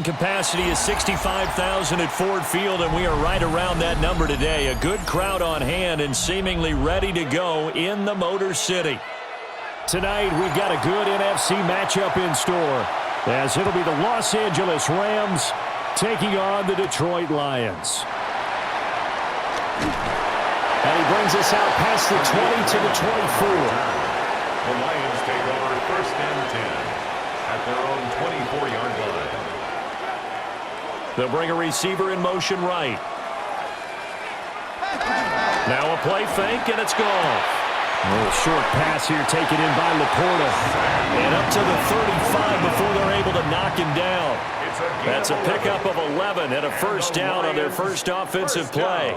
Capacity is 65,000 at Ford Field, and we are right around that number today. A good crowd on hand and seemingly ready to go in the Motor City. Tonight, we've got a good NFC matchup in store, as it'll be the Los Angeles Rams taking on the Detroit Lions. And he brings us out past the 20 to the 24. The Lions take over 1st and 10 at their own 24-yard line. They'll bring a receiver in motion right. Now a play fake, and it's gone. A little short pass here taken in by Laporta. And up to the 35 before they're able to knock him down. That's a pickup of 11 and a first down on their first offensive play.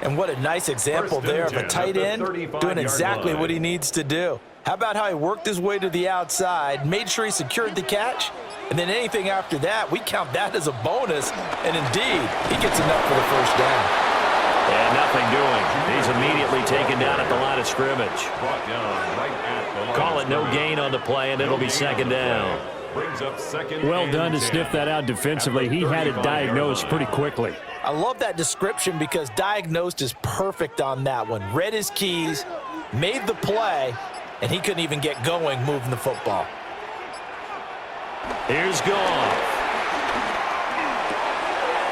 And what a nice example there of a tight end doing exactly what he needs to do. How about how he worked his way to the outside, made sure he secured the catch, and then anything after that, we count that as a bonus. And indeed, he gets enough for the first down. And nothing doing. He's immediately taken down at the line of scrimmage. Call it no gain on the play, and it'll be second down. Well done to sniff that out defensively. He had it diagnosed pretty quickly. I love that description because diagnosed is perfect on that one. Read his keys, made the play, and he couldn't even get going moving the football. Here's Goff.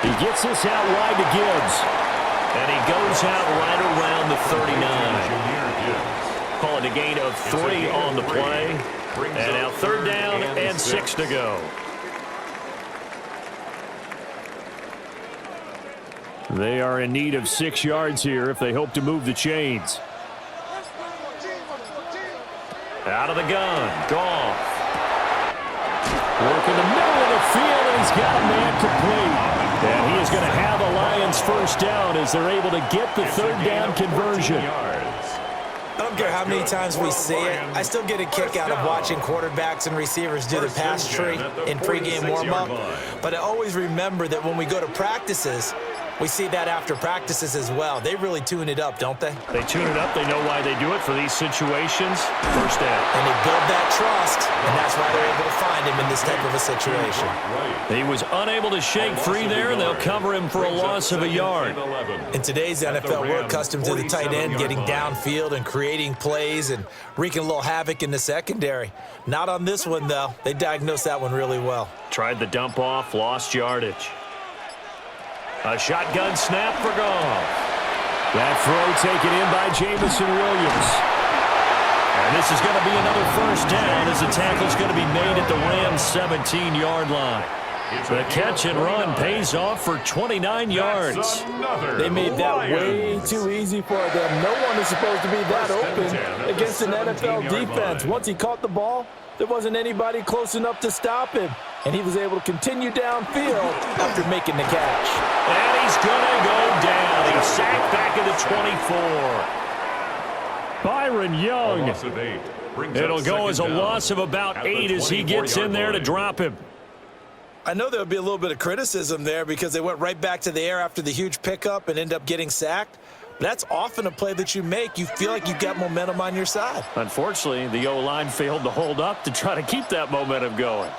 He gets this out wide to Gibbs. And he goes out right around the 39. Call it a gain of 3 on the play. And now third down and 6 to go. They are in need of 6 yards here if they hope to move the chains. Out of the gun, Goff. Work in the middle of the field, and he's got a man complete. And he is going to have a Lions first down as they're able to get the third down conversion. I don't care how many times we see it. I still get a kick out of watching quarterbacks and receivers do the pass tree in pregame warm-up. But I always remember that when we go to practices, we see that after practices as well. They really tune it up, don't they? They tune it up. They know why they do it for these situations. First down. And they build that trust, and that's why they're able to find him in this type of a situation. He was unable to shake free there, and they'll cover him for a loss of a yard. In today's NFL, we're accustomed to the tight end getting downfield and creating plays and wreaking a little havoc in the secondary. Not on this one, though. They diagnosed that one really well. Tried the dump off, lost yardage. A shotgun snap for Goff. That throw taken in by Jamison Williams. And this is going to be another first down as the tackle's going to be made at the Rams' 17-yard line. The catch and run pays off for 29 yards. They made that way too easy for them. No one is supposed to be that open against an NFL defense. Once he caught the ball, there wasn't anybody close enough to stop him. And he was able to continue downfield after making the catch. And he's going to go down. He's sacked back at the 24. Byron Young. It'll go as a loss of about 8 as he gets in there to drop him. I know there'll be a little bit of criticism there because they went right back to the air after the huge pickup and end up getting sacked. But that's often a play that you make. You feel like you've got momentum on your side. Unfortunately, the O-line failed to hold up to try to keep that momentum going.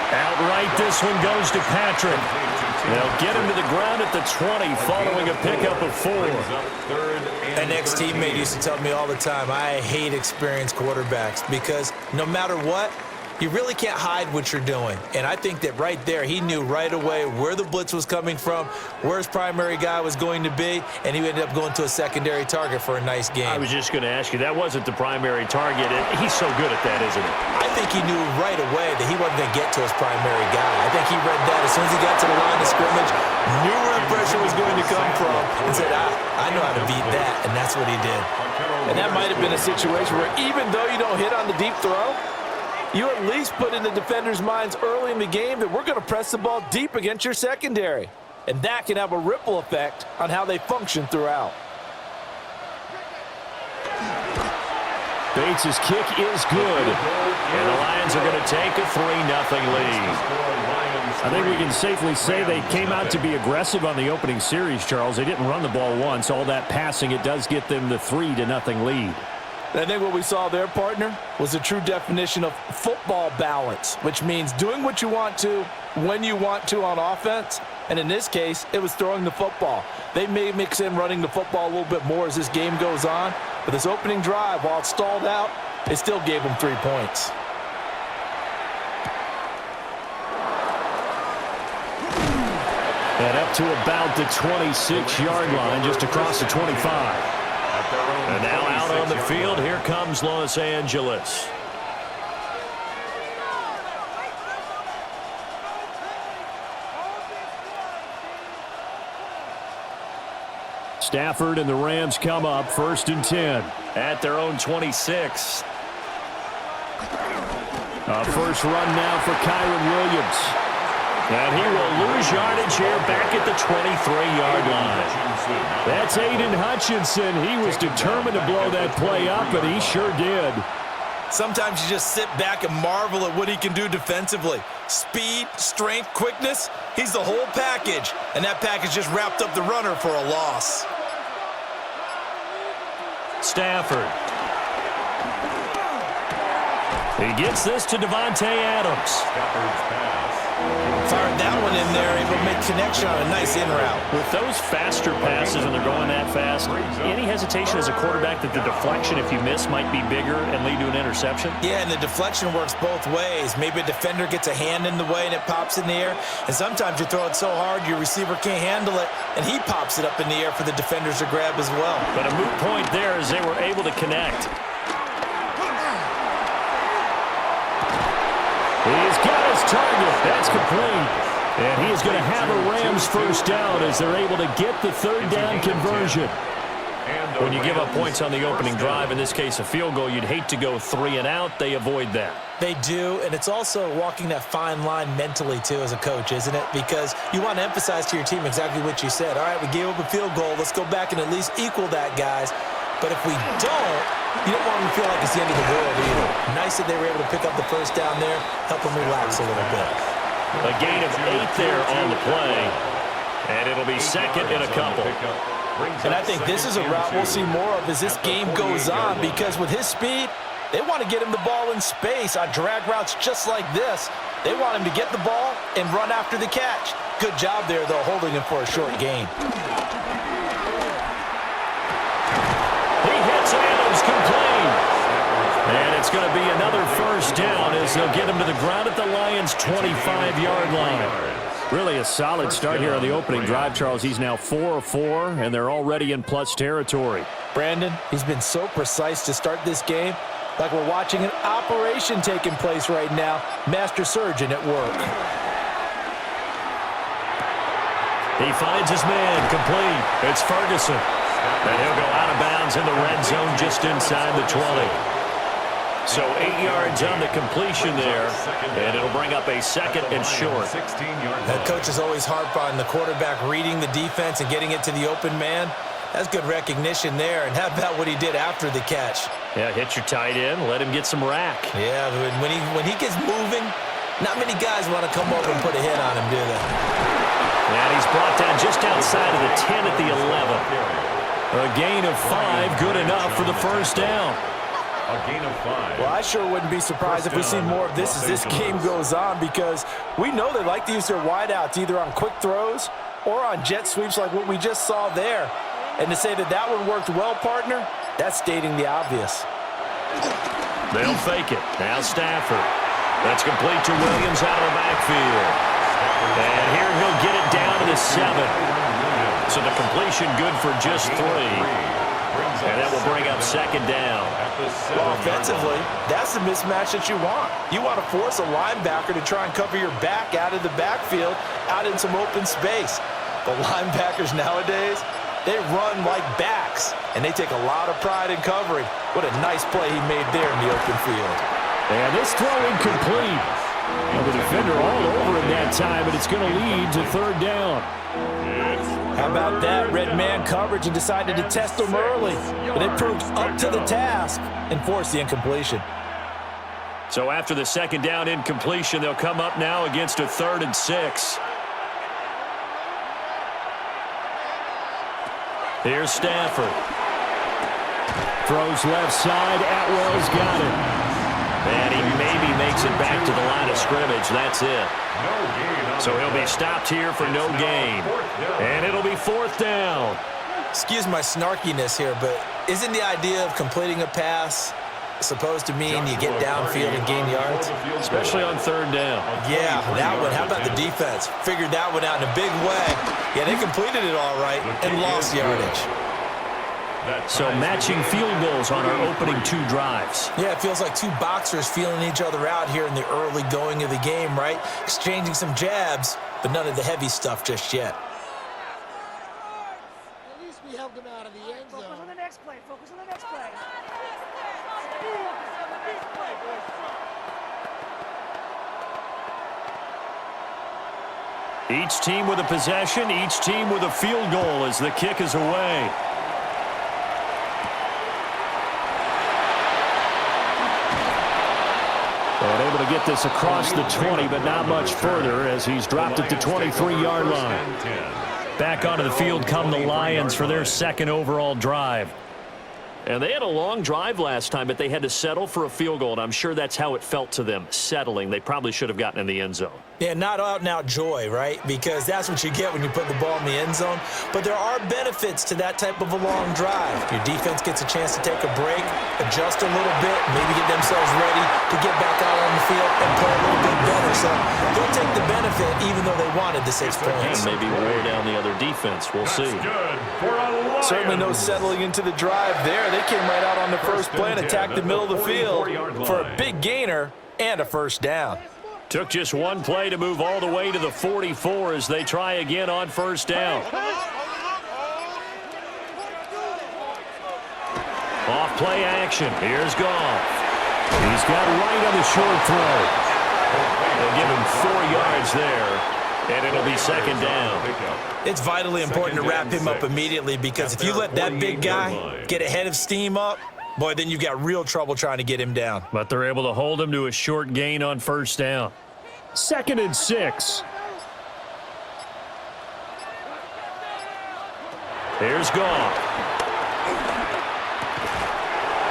Outright, this one goes to Patrick. They'll get him to the ground at the 20 following a pickup of 4. An ex-teammate used to tell me all the time, I hate experienced quarterbacks because no matter what, you really can't hide what you're doing. And I think that right there, he knew right away where the blitz was coming from, where his primary guy was going to be, and he ended up going to a secondary target for a nice game. I was just going to ask you, that wasn't the primary target. He's so good at that, isn't he? I think he knew right away that he wasn't going to get to his primary guy. I think he read that as soon as he got to the line of scrimmage, knew where the pressure was going to come from, and said, I know how to beat that, and that's what he did. And that might have been a situation where even though you don't hit on the deep throw, you at least put in the defenders' minds early in the game that we're going to press the ball deep against your secondary. And that can have a ripple effect on how they function throughout. Bates' kick is good. And the Lions are going to take a 3-0 lead. I think we can safely say they came out to be aggressive on the opening series, Charles. They didn't run the ball once. All that passing, it does get them the 3-0 lead. And I think what we saw there, partner, was a true definition of football balance, which means doing what you want to, when you want to on offense. And in this case, it was throwing the football. They may mix in running the football a little bit more as this game goes on. But this opening drive, while it stalled out, it still gave them 3 points. And up to about the 26-yard line, just across the 25. And now out on the field, here comes Los Angeles. Stafford and the Rams come up, 1st and 10. At their own 26. A first run now for Kyron Williams. And he will lose yardage here back at the 23-yard line. That's Aiden Hutchinson. He was determined to blow that play up, and he sure did. Sometimes you just sit back and marvel at what he can do defensively. Speed, strength, quickness, he's the whole package. And that package just wrapped up the runner for a loss. Stafford. He gets this to Devontae Adams. Fired that one in there, able to make connection on a nice in route. With those faster passes and they're going that fast, any hesitation as a quarterback that the deflection, if you miss, might be bigger and lead to an interception? Yeah, and the deflection works both ways. Maybe a defender gets a hand in the way and it pops in the air. And sometimes you throw it so hard your receiver can't handle it, and he pops it up in the air for the defenders to grab as well. But a moot point there as they were able to connect. He's got his target. That's complete. And he is going to have a Rams first down as they're able to get the 3rd down conversion. When you give up points on the opening drive, in this case a field goal, you'd hate to go 3 and out. They avoid that. They do, and it's also walking that fine line mentally, too, as a coach, isn't it? Because you want to emphasize to your team exactly what you said. All right, we gave up a field goal. Let's go back and at least equal that, guys. But if we don't, you don't want them to feel like it's the end of the world either. Nice that they were able to pick up the first down there, help them relax a little bit. A gain of 8 there on the play, and it'll be 2nd and a couple. And I think this is a route we'll see more of as this game goes on, because with his speed, they want to get him the ball in space on drag routes just like this. They want him to get the ball and run after the catch. Good job there, though, holding him for a short gain. Adams complete. And it's going to be another first down as they'll get him to the ground at the Lions' 25-yard line. Really a solid start here on the opening drive, Charles. He's now 4 of 4, and they're already in plus territory. Brandon, he's been so precise to start this game, like we're watching an operation taking place right now. Master surgeon at work. He finds his man complete. It's Ferguson. And he'll go out of bounds in the red zone just inside the 20. So 8 yards on the completion there, and it'll bring up a 2nd and short. That coach is always harp on the quarterback reading the defense and getting it to the open man. That's good recognition there. And how about what he did after the catch? Yeah, hit your tight end, let him get some rack. Yeah, when he gets moving, not many guys want to come over and put a hit on him, do they? And he's brought down just outside of the 10 at the 11. A gain of 5, good enough for the first down. A gain of 5. Well, I sure wouldn't be surprised if we see more of this as this game goes on, because we know they like to use their wideouts either on quick throws or on jet sweeps like what we just saw there. And to say that that one worked well, partner, that's stating the obvious. They'll fake it. Now Stafford. That's complete to Williams out of the backfield. And here he'll get it down to the 7. So the completion good for just 3. And that will bring up 2nd down. Well, offensively, that's the mismatch that you want. You want to force a linebacker to try and cover your back out of the backfield, out in some open space. The linebackers nowadays, they run like backs, and they take a lot of pride in covering. What a nice play he made there in the open field. And this throw incomplete. And the defender all over him that time, and it's going to lead to 3rd down. How about that? Red man coverage and decided to test him early. But it proved up to the task and forced the incompletion. So after the 2nd down incompletion, they'll come up now against a 3rd and 6. Here's Stafford. Throws left side. Atwell's got it. And he maybe makes it back to the line of scrimmage. That's it. So he'll be stopped here for no gain. And it'll be fourth down. Excuse my snarkiness here, but isn't the idea of completing a pass supposed to mean you get downfield and gain yards? Especially on third down. Yeah, that one. How about the defense? Figured that one out in a big way. Yeah, they completed it all right and lost yardage. So matching field goals on our opening two drives. Yeah, it feels like two boxers feeling each other out here in the early going of the game, right? Exchanging some jabs, but none of the heavy stuff just yet. At least we helped them out of the end zone. Focus on the next play. Focus on the next play. Each team with a possession, each team with a field goal as the kick is away. And able to get this across the 20, but not much further as he's dropped it to 23-yard line. Back onto the field come the Lions for their second overall drive. And they had a long drive last time, but they had to settle for a field goal, and I'm sure that's how it felt to them, settling. They probably should have gotten in the end zone. Yeah, not out-and-out joy, right? Because that's what you get when you put the ball in the end zone. But there are benefits to that type of a long drive. Your defense gets a chance to take a break, adjust a little bit, maybe get themselves ready to get back out on the field and play a little bit better. So they'll take the benefit even though they wanted the 6 points. And maybe wear down the other defense. We'll see. Certainly no settling into the drive there. They came right out on the first play and attacked the middle of the field for a big gainer and a first down. Took just one play to move all the way to the 44 as they try again on first down. Off play action. Here's Goff. He's got right on the short throw. They'll give him 4 yards there, and it'll be second down. It's vitally important to wrap him up immediately because if you let that big guy get a head of steam up, boy, then you've got real trouble trying to get him down. But they're able to hold him to a short gain on first down. 2nd and 6. Here's Goff.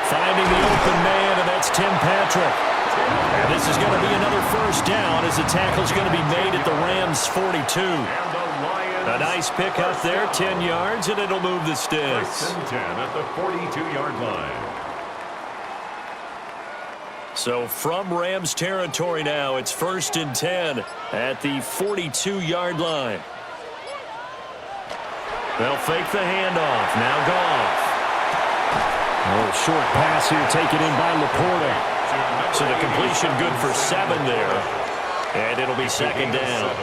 Finding the open man, and that's Tim Patrick. And this is going to be another first down as the tackle's going to be made at the Rams' 42. A nice pickup there, 10 yards, and it'll move the sticks. 10 at the 42-yard line. So from Rams territory now, it's 1st and 10 at the 42-yard line. They'll fake the handoff. Now Goff. A little short pass here taken in by Laporta. So the completion good for 7 there. And it'll be second down.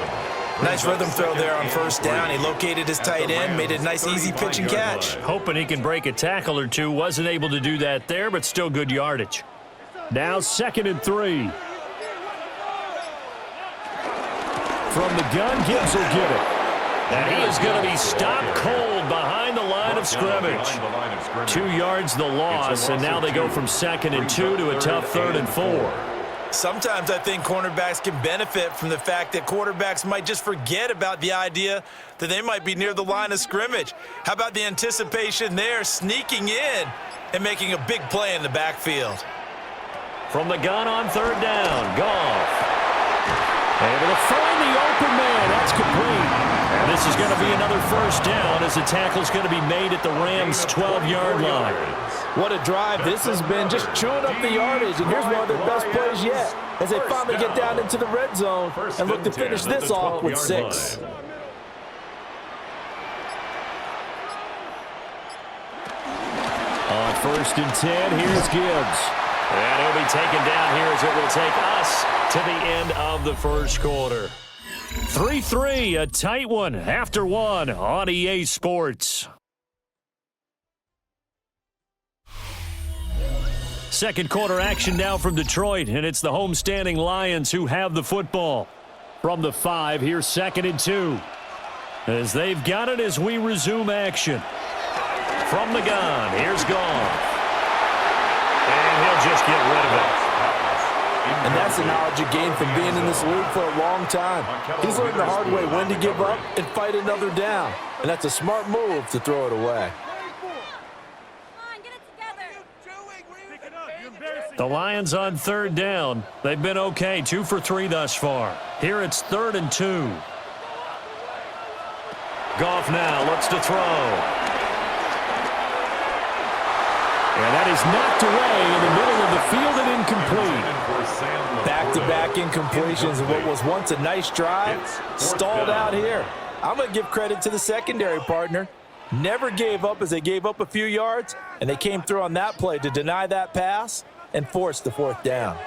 Nice rhythm throw there on first down. He located his tight end, made a nice easy pitch and catch. Hoping he can break a tackle or two. Wasn't able to do that there, but still good yardage. Now 2nd and 3. From the gun, Gibbs will get it. And he is going to be stopped cold behind the line of scrimmage. 2 yards the loss, and now they go from 2nd and 2 to a tough 3rd and 4. Sometimes I think cornerbacks can benefit from the fact that quarterbacks might just forget about the idea that they might be near the line of scrimmage. How about the anticipation there, sneaking in and making a big play in the backfield? From the gun on 3rd down, Goff. Able to find the open man. That's complete. And this is going to be another first down as the tackle's going to be made at the Rams' 12-yard line. What a drive this has been, just chewing up the yardage, and here's one of their best plays yet as they finally get down into the red zone and look to finish this off with 6. On 1st and 10, here's Gibbs. And he'll be taken down here as it will take us to the end of the first quarter. 3-3, a tight one after one on EA Sports. Second quarter action now from Detroit, and it's the homestanding Lions who have the football. From the 5, here's 2nd and 2. As they've got it as we resume action. From the gun, here's Goff. And he'll just get rid of it. And that's the knowledge you gain from being in this league for a long time. He's learned the hard way when to give up and fight another down. And that's a smart move to throw it away. The Lions on third down. They've been okay, 2 for 3 thus far. Here it's 3rd and 2. Goff now looks to throw. And that is knocked away in the middle of the field and incomplete. Back-to-back incompletions of what was once a nice drive, stalled out here. I'm going to give credit to the secondary partner. Never gave up as they gave up a few yards, and they came through on that play to deny that pass and force the 4th down.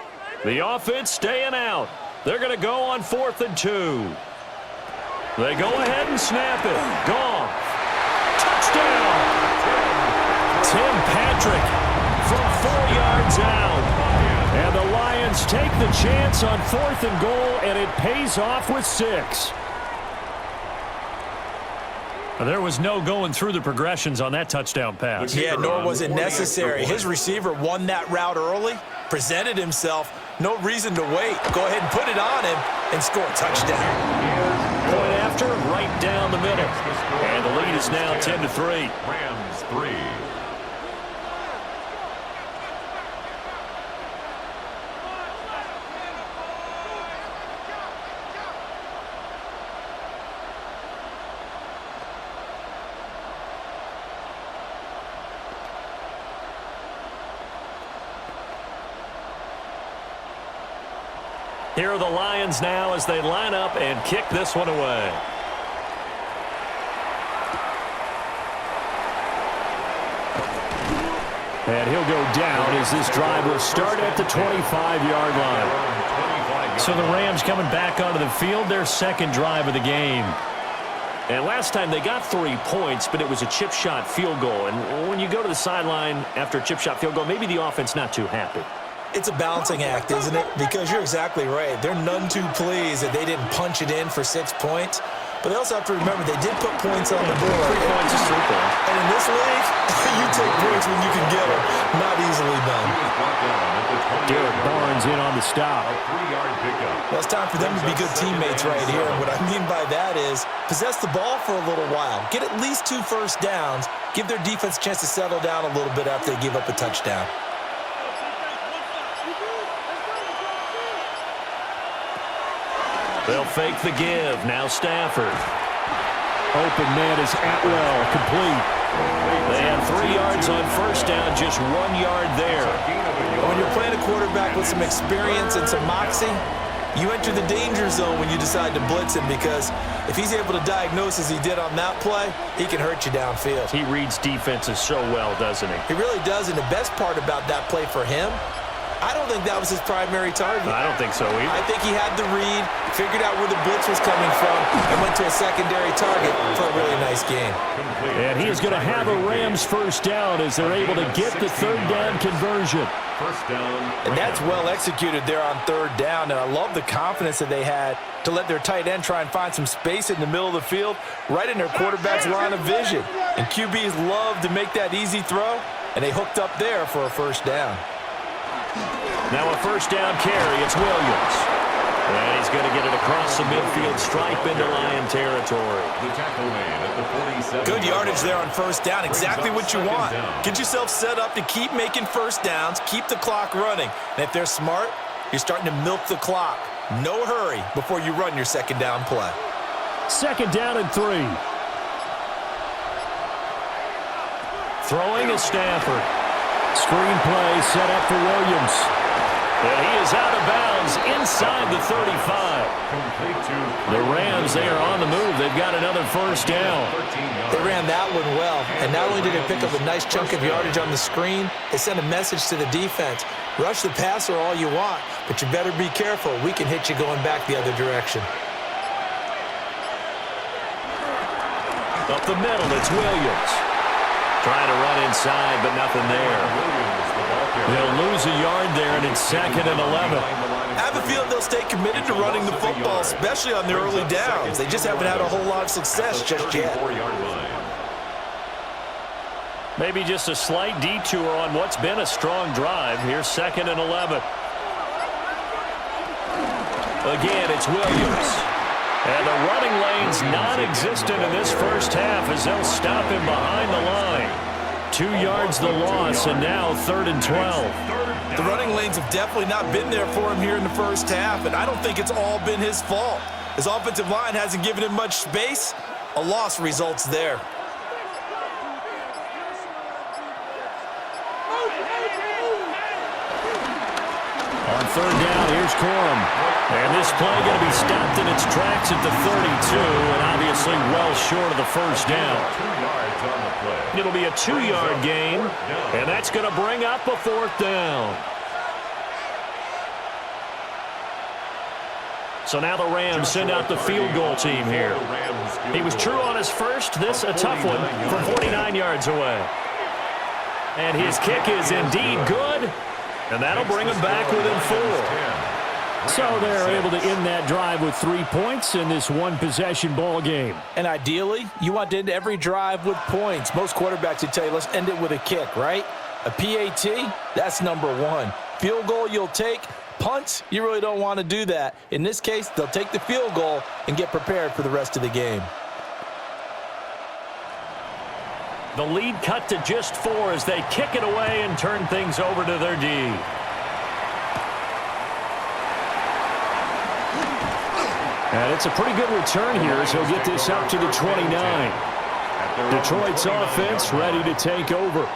The offense staying out. They're going to go on 4th and 2. They go ahead and snap it. Goff. Touchdown. Tim Patrick from 4 yards out. And the Lions take the chance on 4th and goal, and it pays off with 6. There was no going through the progressions on that touchdown pass. Yeah, nor was it necessary. His receiver won that route early, presented himself, no reason to wait. Go ahead and put it on him and score a touchdown. Point after, right down the middle. And the lead is now 10-3. Rams 3. Here are the Lions now as they line up and kick this one away. And he'll go down as this drive will start at the 25-yard line. So the Rams coming back onto the field, their 2nd drive of the game. And last time they got 3 points, but it was a chip shot field goal. And when you go to the sideline after a chip shot field goal, maybe the offense not too happy. It's a balancing act, isn't it? Because you're exactly right. They're none too pleased that they didn't punch it in for 6 points. But they also have to remember they did put points on the board. 3 points is 3 points. And in this league, you take points when you can get them. Not easily done. Derek Barnes in on the stop. Well, it's time for them to be good teammates right here. And what I mean by that is possess the ball for a little while. Get at least 2 first downs. Give their defense a chance to settle down a little bit after they give up a touchdown. They'll fake the give. Now Stafford. Open man is Atwell. Complete. They have 3 yards on first down, just 1 yard there. When you're playing a quarterback with some experience and some moxie, you enter the danger zone when you decide to blitz him, because if he's able to diagnose as he did on that play, he can hurt you downfield. He reads defenses so well, doesn't he? He really does, and the best part about that play for him, I don't think that was his primary target. I don't think so either. I think he had the read, figured out where the blitz was coming from, and went to a secondary target for a really nice game. And he is going to have a Rams first down as they're able to get the 3rd down conversion. First down. And that's well executed there on 3rd down, and I love the confidence that they had to let their tight end try and find some space in the middle of the field, right in their quarterback's line of vision. And QBs love to make that easy throw, and they hooked up there for a first down. Now a first down carry. It's Williams. And he's going to get it across the midfield stripe into Lion territory. The tackle made at the 47. Good yardage there on first down. Exactly what you want. Get yourself set up to keep making first downs, keep the clock running. And if they're smart, you're starting to milk the clock. No hurry before you run your 2nd down play. 2nd down and 3. Throwing is Stafford. Screen play set up for Williams. And he is out of bounds inside the 35. The Rams, they are on the move. They've got another first down. They ran that one well, and not only did they pick up a nice chunk of yardage on the screen, they sent a message to the defense. Rush the passer all you want, but you better be careful. We can hit you going back the other direction. Up the middle, it's Williams. Trying to run inside, but nothing there. They'll lose a yard there, and it's 2nd and 11. I have a feeling they'll stay committed to running the football, especially on their early downs. They just haven't had a whole lot of success just yet. Maybe just a slight detour on what's been a strong drive. Here's 2nd and 11. Again, it's Williams. And the running lane's non-existent in this first half as they'll stop him behind the line. 2 yards the loss, and now 3rd and 12. The running lanes have definitely not been there for him here in the first half, and I don't think it's all been his fault. His offensive line hasn't given him much space. A loss results there. On third down, here's Corum. And this play going to be stopped in its tracks at the 32, and obviously well short of the first down. 2 yards on the play. It'll be a 2-yard gain, and that's going to bring up a fourth down. So now the Rams send out the field goal team here. He was true on his first. This a tough one from 49 yards away. And his kick is indeed good, and that'll bring him back within 4. So they're able to end that drive with 3 points in this one-possession ball game. And ideally, you want to end every drive with points. Most quarterbacks would tell you, let's end it with a kick, right? A PAT, that's number 1. Field goal you'll take. Punts, you really don't want to do that. In this case, they'll take the field goal and get prepared for the rest of the game. The lead cut to just 4 as they kick it away and turn things over to their D. And it's a pretty good return here as he'll get this up to the 29. Detroit's offense ready to take over.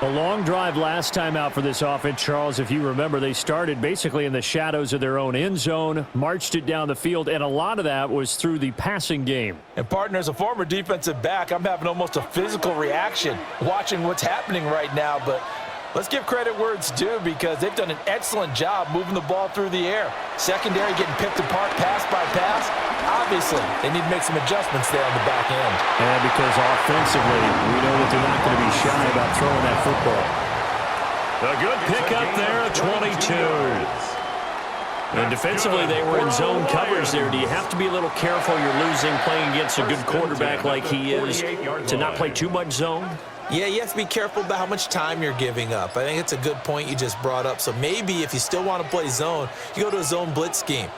A long drive last time out for this offense, Charles. If you remember, they started basically in the shadows of their own end zone, marched it down the field, and a lot of that was through the passing game. And, partner, as a former defensive back, I'm having almost a physical reaction watching what's happening right now. But let's give credit where it's due because they've done an excellent job moving the ball through the air. Secondary getting picked apart pass by pass. Obviously, they need to make some adjustments there on the back end. And because offensively, we know that they're not going to be shy about throwing that football. A good pickup there, a 22. And defensively, they were in zone coverage there. Do you have to be a little careful you're losing playing against a good quarterback like he is to not play too much zone? Yeah, you have to be careful about how much time you're giving up. I think it's a good point you just brought up. So maybe if you still want to play zone, you go to a zone blitz scheme.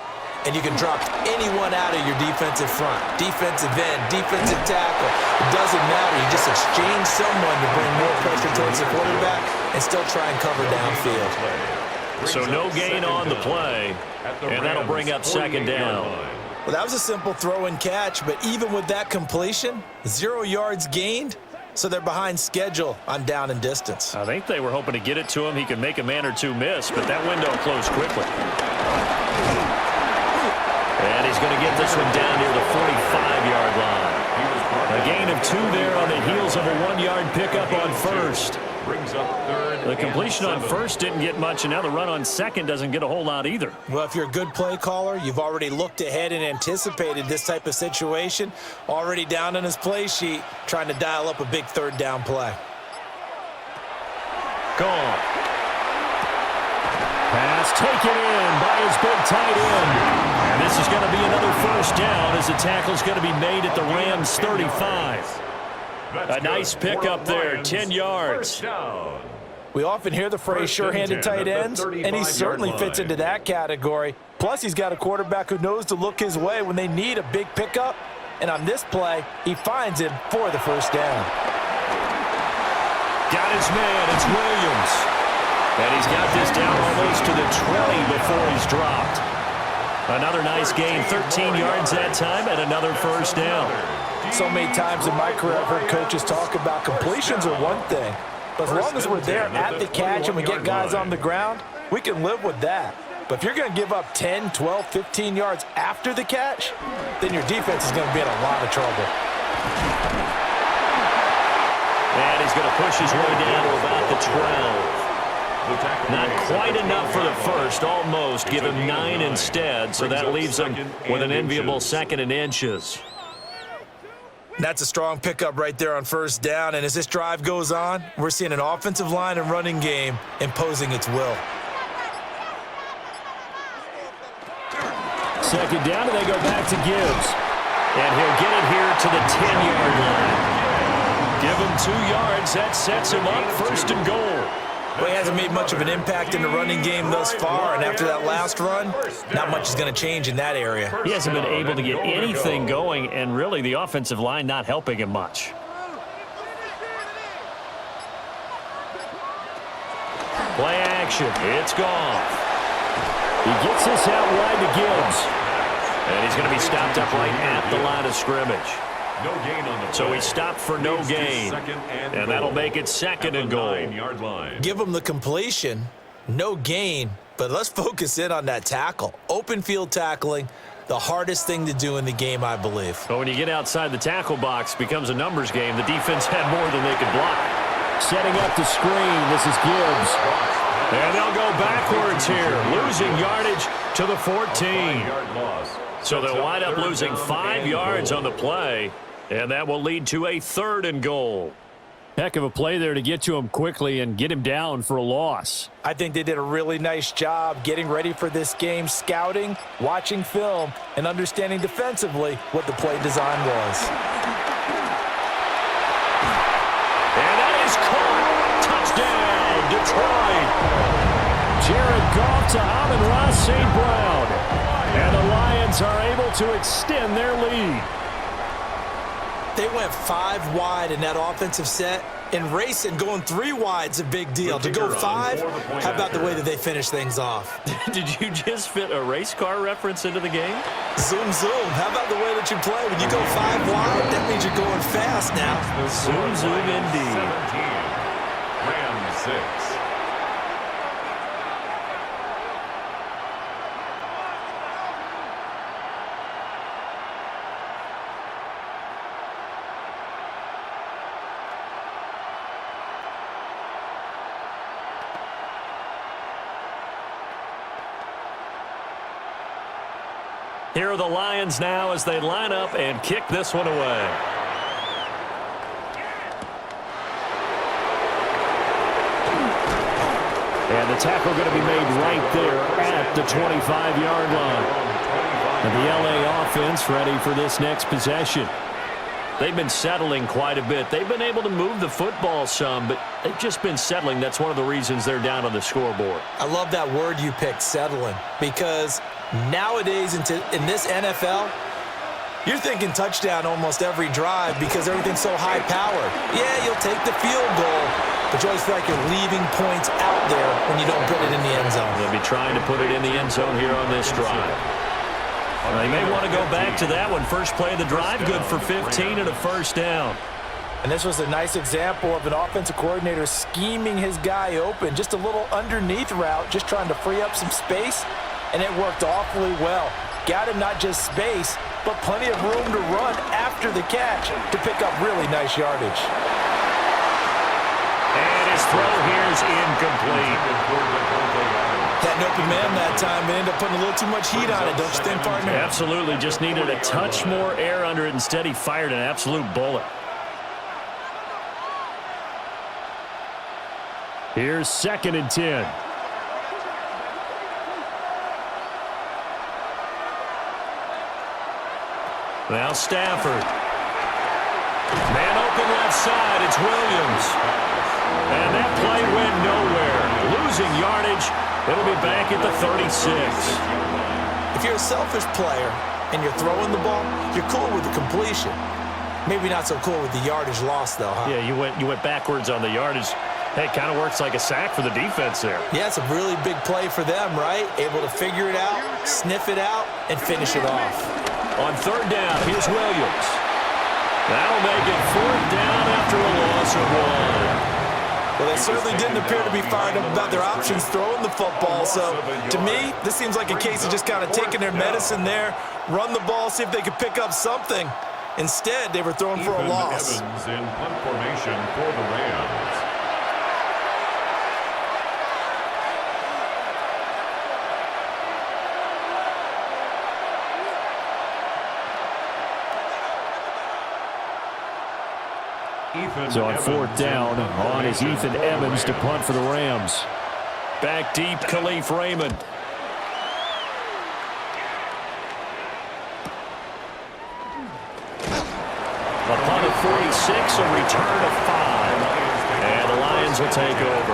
And you can drop anyone out of your defensive front, defensive end, defensive tackle. It doesn't matter. You just exchange someone to bring more pressure towards the quarterback and still try and cover downfield. So no gain on the play, and that'll bring up second down. Well, that was a simple throw and catch, but even with that completion, 0 yards gained. So they're behind schedule on down and distance. I think they were hoping to get it to him. He could make a man or two miss, but that window closed quickly. And he's going to get this one down near the 45-yard line. A gain of 2 there on the heels of a 1-yard pickup on first. The completion on first didn't get much, and now the run on second doesn't get a whole lot either. Well, if you're a good play caller, you've already looked ahead and anticipated this type of situation. Already down on his play sheet, trying to dial up a big third down play. Gone. Pass taken in by his big tight end. And this is going to be another first down as the tackle's going to be made at the Rams' 35. A nice pickup there, 10 yards. We often hear the phrase sure-handed tight ends, and he certainly fits into that category. Plus, he's got a quarterback who knows to look his way when they need a big pickup. And on this play, he finds him for the first down. Got his man, it's Williams. And he's got this down almost to the 20 before he's dropped. Another nice gain, 13 yards that time, and another first down. So many times in my career I've heard coaches talk about completions are one thing. But as long as we're there at the catch and we get guys on the ground, we can live with that. But if you're going to give up 10, 12, 15 yards after the catch, then your defense is going to be in a lot of trouble. And he's going to push his way down to about the 12. Not quite enough for the first, almost. Give him 9 instead, so that leaves him with an enviable second and inches. That's a strong pickup right there on first down, and as this drive goes on, we're seeing an offensive line and running game imposing its will. Second down, and they go back to Gibbs. And he'll get it here to the 10-yard line. Give him 2 yards. That sets him up first and goal. Well, he hasn't made much of an impact in the running game thus far, and after that last run, not much is going to change in that area. He hasn't been able to get anything going, and really the offensive line not helping him much. Play action. It's Goff. He gets this out wide to Gibbs. And he's going to be stopped up right at the line of scrimmage. No gain on the play. So he stopped for no gain. And that'll make it second and goal. 9-yard line. Give him the completion, no gain, but let's focus in on that tackle. Open field tackling, the hardest thing to do in the game, I believe. But when you get outside the tackle box, it becomes a numbers game. The defense had more than they could block. Setting up the screen, this is Gibbs. And they'll go backwards here, losing yardage to the 14. 5-yard loss. So they'll wind up losing 5 yards on the play, and that will lead to a third and goal. Heck of a play there to get to him quickly and get him down for a loss. I think they did a really nice job getting ready for this game, scouting, watching film, and understanding defensively what the play design was. And that is caught. Touchdown, Detroit. Jared Goff to Amon-Ra St. Brown. And the Lions are able to extend their lead. They went 5 wide in that offensive set, and racing going 3 wide's a big deal. To go 5, how about the way that they finish things off? Did you just fit a race car reference into the game? Zoom, zoom. How about the way that you play? When you go 5 wide, that means you're going fast now. Zoom, zoom indeed. 17. Rams 6. Here are the Lions now as they line up and kick this one away. And the tackle going to be made right there at the 25-yard line. And the LA offense ready for this next possession. They've been settling quite a bit. They've been able to move the football some, but they've just been settling. That's one of the reasons they're down on the scoreboard. I love that word you picked, settling, because nowadays in this NFL, you're thinking touchdown almost every drive because everything's so high-powered. Yeah, you'll take the field goal, but you always feel like you're leaving points out there when you don't put it in the end zone. They'll be trying to put it in the end zone here on this drive. They may want to go back to that one. First play of the drive, good for 15 and a first down. And this was a nice example of an offensive coordinator scheming his guy open. Just a little underneath route, just trying to free up some space, and it worked awfully well. Got him not just space, but plenty of room to run after the catch to pick up really nice yardage. And his throw here is incomplete. Had an open man that time, and ended up putting a little too much heat on it, don't you think, partner? Absolutely, just needed a touch more air under it. Instead, he fired an absolute bullet. Here's 2nd and 10. Now Stafford. Man open left side. It's Williams. And that play went nowhere. Losing yardage. It'll be back at the 36. If you're a selfish player and you're throwing the ball, you're cool with the completion. Maybe not so cool with the yardage loss, though, huh? Yeah, you went backwards on the yardage. Hey, it kind of works like a sack for the defense there. Yeah, it's a really big play for them, right? Able to figure it out, sniff it out, and finish it off. On 3rd down, here's Williams. That'll make it 4th down after a loss of 1. Well, they certainly didn't appear to be fired up about their options throwing the football. So, to me, this seems like a case of just kind of taking their medicine there, run the ball, see if they could pick up something. Instead, they were throwing for a loss. Evans in punt formation for the Rams. So on 4th down, on is Ethan Evans to punt for the Rams. Back deep, Khalif Raymond. A punt of 46, a return of 5. And the Lions will take over.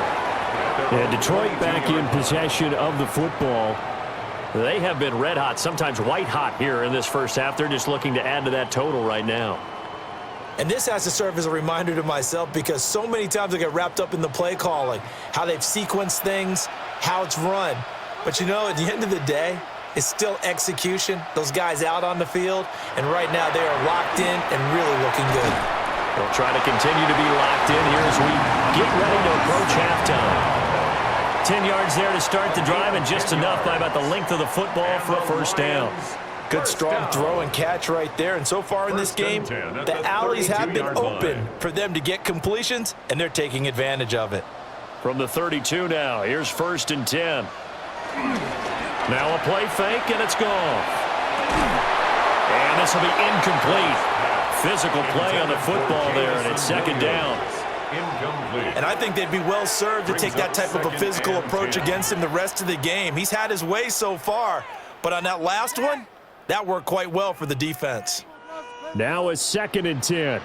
And Detroit back in possession of the football. They have been red hot, sometimes white hot here in this first half. They're just looking to add to that total right now. And this has to serve as a reminder to myself because so many times I get wrapped up in the play calling, how they've sequenced things, how it's run. But, you know, at the end of the day, it's still execution, those guys out on the field, and right now they are locked in and really looking good. They'll try to continue to be locked in here as we get ready to approach halftime. 10 yards there to start the drive, and just enough by about the length of the football for a first down. Good strong throw and catch right there. And so far in this game, the alleys have been open for them to get completions, and they're taking advantage of it. From the 32 now, here's 1st and 10. Now a play fake, and it's gone. And this will be incomplete. Physical play on the football there, and it's 2nd down. And I think they'd be well served to take that type of a physical approach against him the rest of the game. He's had his way so far, but on that last one, that worked quite well for the defense. Now a 2nd and 10.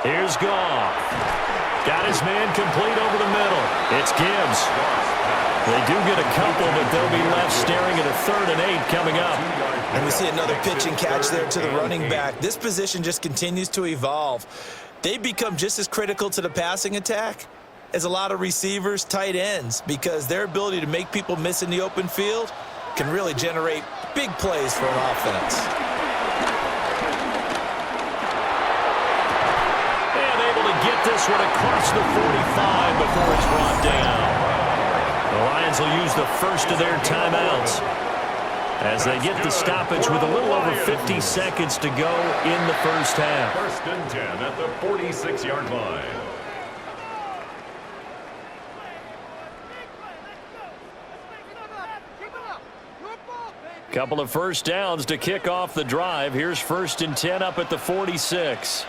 Here's Goff. Got his man complete over the middle. It's Gibbs. They do get a couple, but they'll be left staring at a 3rd and 8 coming up. And we see another pitch and catch there to the running back. This position just continues to evolve. They become just as critical to the passing attack as a lot of receivers, tight ends, because their ability to make people miss in the open field can really generate big plays for an offense. And able to get this one across the 45 before it's brought down. The Lions will use the first of their timeouts as they get the stoppage with a little over 50 seconds to go in the first half. 1st and 10 at the 46-yard line. Couple of first downs to kick off the drive. Here's 1st and 10 up at the 46.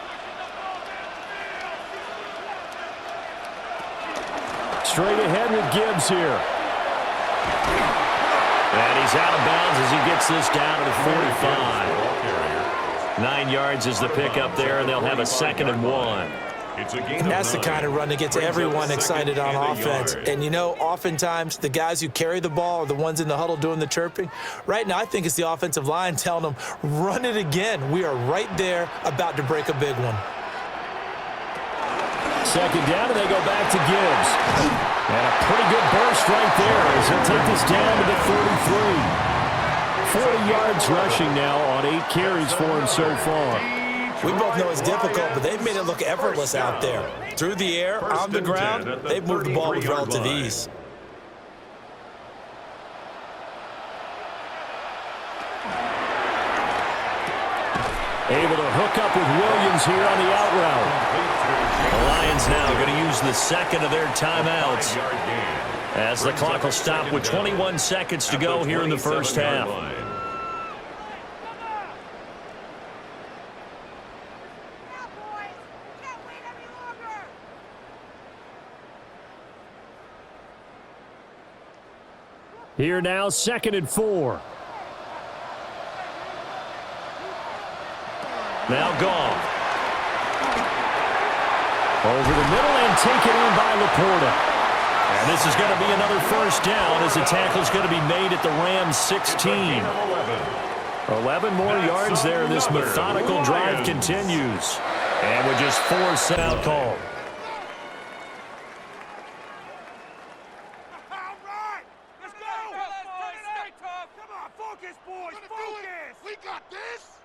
Straight ahead with Gibbs here. And he's out of bounds as he gets this down to the 45. 9 yards is the pickup there, and they'll have a 2nd and 1. And that's the kind of run that gets everyone excited on offense. And, you know, oftentimes the guys who carry the ball are the ones in the huddle doing the chirping. Right now, I think it's the offensive line telling them, run it again. We are right there about to break a big one. 2nd down, and they go back to Gibbs. And a pretty good burst right there as he'll take this down to the 33. 40 yards rushing now on 8 carries for him so far. We both know it's difficult, but they've made it look effortless out there. Through the air, on the ground, they've moved the ball with relative ease. Able to hook up with Williams here on the out route. The Lions now going to use the 2nd of their timeouts as the clock will stop with 21 seconds to go here in the first half. Here now, 2nd and 4. Now Goff. Over the middle and taken in by Laporta. And this is going to be another first down as the tackle is going to be made at the Rams 16. 11 more yards there. This methodical drive continues. And with just 4 set out called. We got this!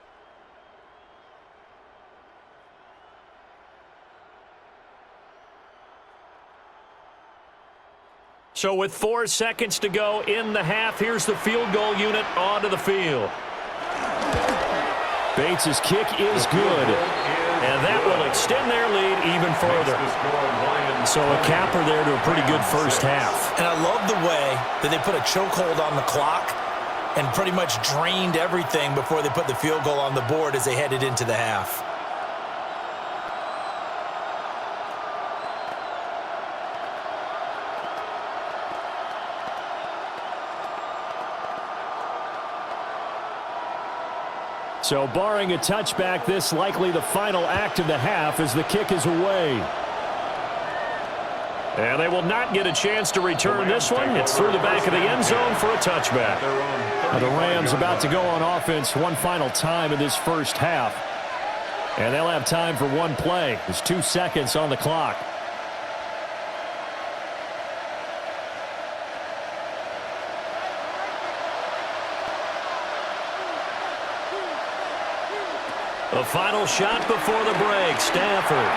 So with 4 seconds to go in the half, here's the field goal unit onto the field. Bates' kick is good. And that will extend their lead even further. So a capper there to a pretty good first half. And I love the way that they put a chokehold on the clock and pretty much drained everything before they put the field goal on the board as they headed into the half. So barring a touchback, this likely the final act of the half as the kick is away. And they will not get a chance to return this one. It's through the back of the end zone for a touchback. Now the Rams about to go on offense one final time in this first half. And they'll have time for one play. There's 2 seconds on the clock. The final shot before the break. Stafford.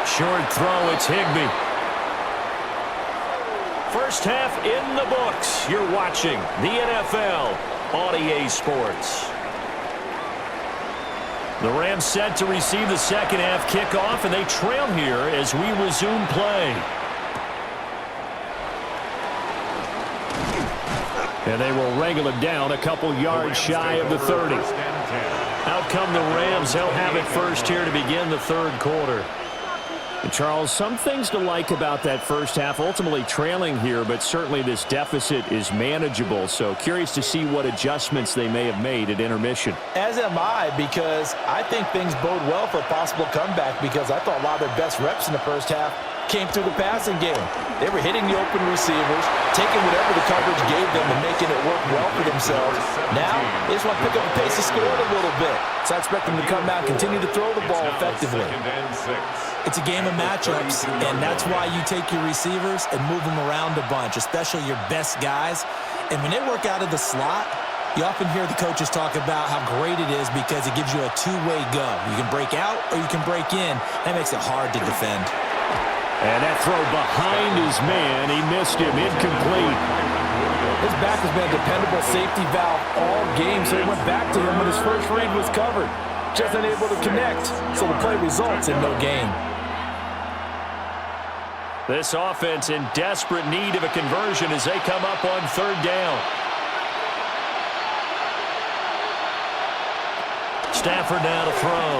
Short throw. It's Higbee. First half in the books. You're watching the NFL on EA Sports. The Rams set to receive the second half kickoff, and they trail here as we resume play. And they will wrangle it down a couple yards shy of the 30. Out come the Rams. They'll have it first here to begin the third quarter. And Charles, some things to like about that first half, ultimately trailing here, but certainly this deficit is manageable. So curious to see what adjustments they may have made at intermission. As am I, because I think things bode well for a possible comeback, because I thought a lot of their best reps in the first half came through the passing game. They were hitting the open receivers, taking whatever the coverage gave them and making it work well for themselves. Now, they just want to pick up the pace of scoring a little bit. So I expect them to come out and continue to throw the ball effectively. It's a game of matchups, and that's why you take your receivers and move them around a bunch, especially your best guys. And when they work out of the slot, you often hear the coaches talk about how great it is because it gives you a two-way go. You can break out or you can break in. That makes it hard to defend. And that throw behind his man, he missed him, incomplete. His back has been a dependable safety valve all game, so he went back to him when his first read was covered. Just unable to connect, so the play results in no gain. This offense in desperate need of a conversion as they come up on third down. Stafford now to throw.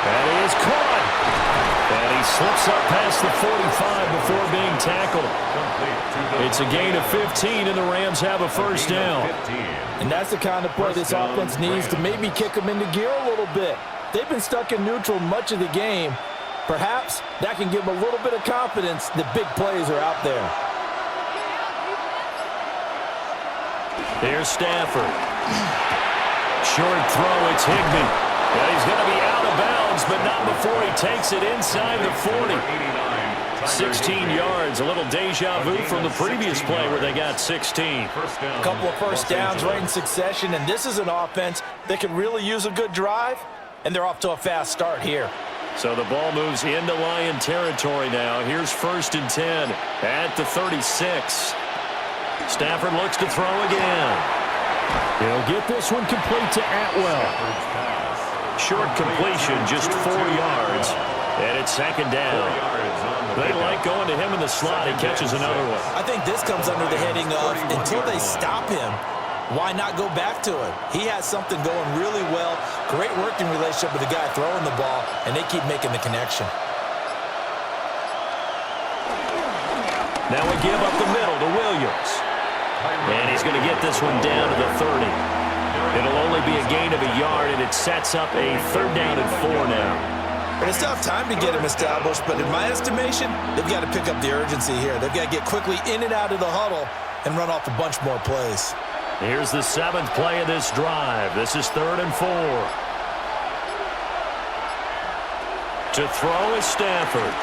And he is caught. And he slips up past the 45 before being tackled. It's a gain of 15, and the Rams have a first down. And that's the kind of play this offense needs to maybe kick them into gear a little bit. They've been stuck in neutral much of the game. Perhaps that can give them a little bit of confidence that big plays are out there. Here's Stafford. Short throw, it's Higbee. And he's going to be out of bounds, but not before he takes it inside the 40. 16 yards, a little deja vu from the previous play where they got 16. A couple of first downs right in succession, and this is an offense that could really use a good drive, and they're off to a fast start here. So the ball moves into Lion territory now. Here's 1st and 10 at the 36. Stafford looks to throw again. He'll get this one complete to Atwell. Short completion, just 4 yards, and it's second down. They like going to him in the slot. He catches another one. I think this comes under the heading of until they stop him, why not go back to him? He has something going really well, great working relationship with the guy throwing the ball, and they keep making the connection. Now we give up the middle to Williams. And he's going to get this one down to the 30. It'll only be a gain of a yard, and it sets up a third down and 4 now. And it's tough time to get him established, but in my estimation, they've got to pick up the urgency here. They've got to get quickly in and out of the huddle and run off a bunch more plays. Here's the 7th play of this drive. This is 3rd and 4. To throw is Stafford.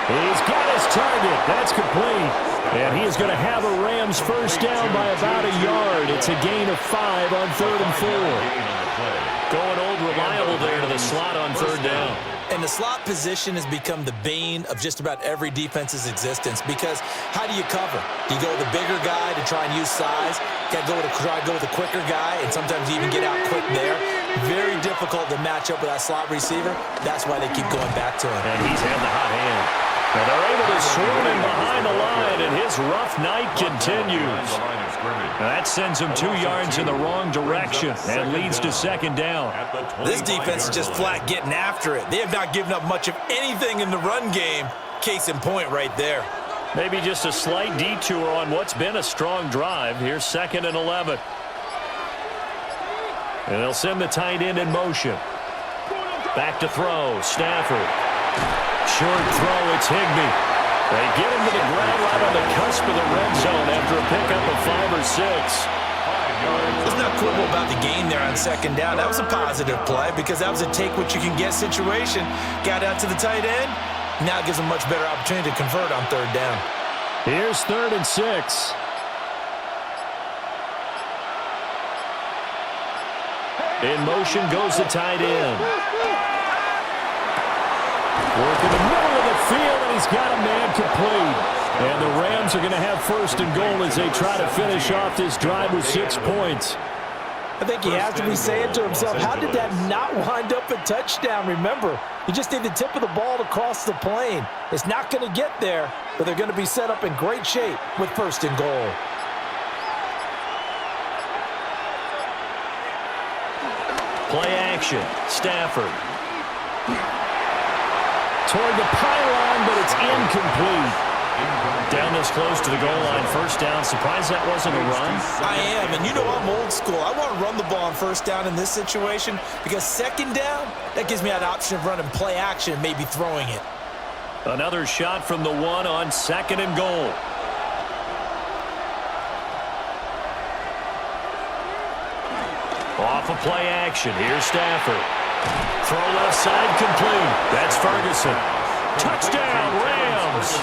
He's got his target. That's complete. And he is going to have a Rams first down by about a yard. It's a gain of 5 on 3rd and 4. Going old reliable there to the slot on third down. And the slot position has become the bane of just about every defense's existence, because how do you cover? Do you go with the bigger guy to try and use size? Got to try to go with the quicker guy, and sometimes you even get out quick there. Very difficult to match up with that slot receiver. That's why they keep going back to him. And he's had the hot hand. And they're able to swarm him behind the line, and his rough night continues. That sends him 2 yards in the wrong direction and leads to second down. This defense is just flat getting after it. They have not given up much of anything in the run game. Case in point right there. Maybe just a slight detour on what's been a strong drive. Here's 2nd and 11. And they'll send the tight end in motion. Back to throw. Stafford. Short throw. It's Higbee. They get him to the ground right on the cusp of the red zone after a pickup of 5 or 6. There's no quibble about the game there on second down. That was a positive play because that was a take-what-you-can-get situation. Got out to the tight end. Now it gives them much better opportunity to convert on third down. Here's 3rd and 6. In motion goes the tight end. Work in the middle of the field, and he's got a man complete. And the Rams are going to have 1st and goal as they try to finish off this drive with 6 points. I think he has to be saying to himself, how did that not wind up a touchdown? Remember, you just need the tip of the ball to cross the plane. It's not going to get there, but they're going to be set up in great shape with 1st and goal. Play action. Stafford. Toward the pylon, but it's incomplete. Down this close to the goal line. 1st down. Surprised that wasn't a run? I am, and you know I'm old school. I want to run the ball on 1st down in this situation because 2nd down, that gives me that option of running play action and maybe throwing it. Another shot from the 1 on 2nd and goal. Off of play action. Here's Stafford. Throw left side complete. That's Ferguson. Touchdown, Rams.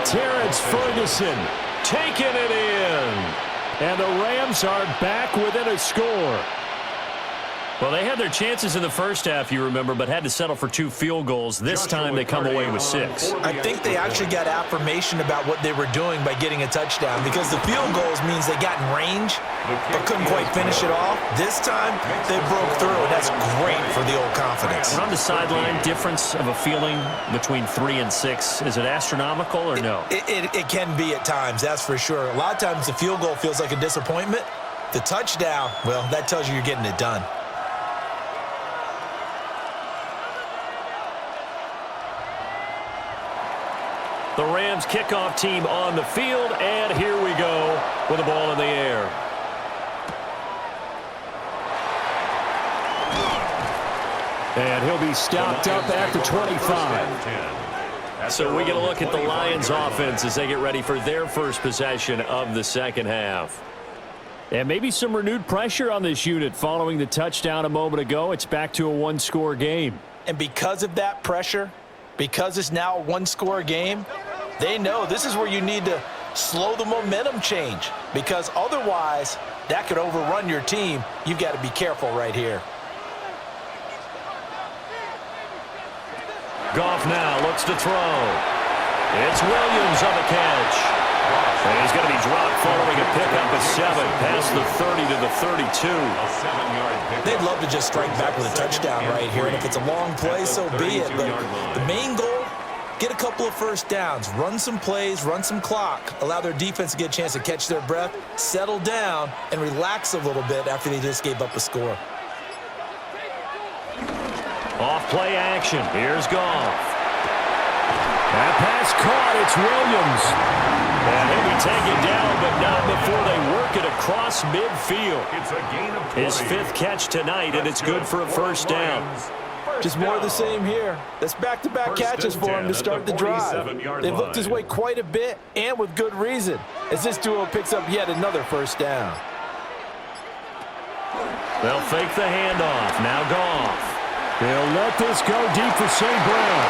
Terrence Ferguson taking it in. And the Rams are back within a score. Well, they had their chances in the first half, you remember, but had to settle for 2 field goals. This time they come away with 6. I think they actually got affirmation about what they were doing by getting a touchdown because the field goals means they got in range but couldn't quite finish it off. This time they broke through, and that's great for the old confidence. On the sideline, difference of a feeling between 3 and 6, is it astronomical or no? It can be at times, that's for sure. A lot of times the field goal feels like a disappointment. The touchdown, well, that tells you you're getting it done. The Rams kickoff team on the field, and here we go with the ball in the air. And he'll be stopped up at the 25. So we get a look at the Lions offense as they get ready for their first possession of the second half. And maybe some renewed pressure on this unit following the touchdown a moment ago. It's back to a 1-score game. And because of that pressure, because it's now a 1-score game, they know this is where you need to slow the momentum change because otherwise that could overrun your team. You've got to be careful right here. Goff now looks to throw. It's Williams on the catch. And he's going to be dropped following a pickup of 7 past the 30 to the 32. They'd love to just strike back with a touchdown right here, and if it's a long play, so be it. But the main goal, get a couple of 1st downs, run some plays, run some clock, allow their defense to get a chance to catch their breath, settle down, and relax a little bit after they just gave up a score. Off play action. Here's Goff. That pass caught. It's Williams. And he'll be taken down, but not before they work it across midfield. It's a gain of 20. His 5th catch tonight, and it's good for a 1st down. Just more of the same here. That's back-to-back catches for him to start the drive. They've looked his way quite a bit, and with good reason, as this duo picks up yet another 1st down. They'll fake the handoff. Now Goff. They'll let this go deep for St. Brown.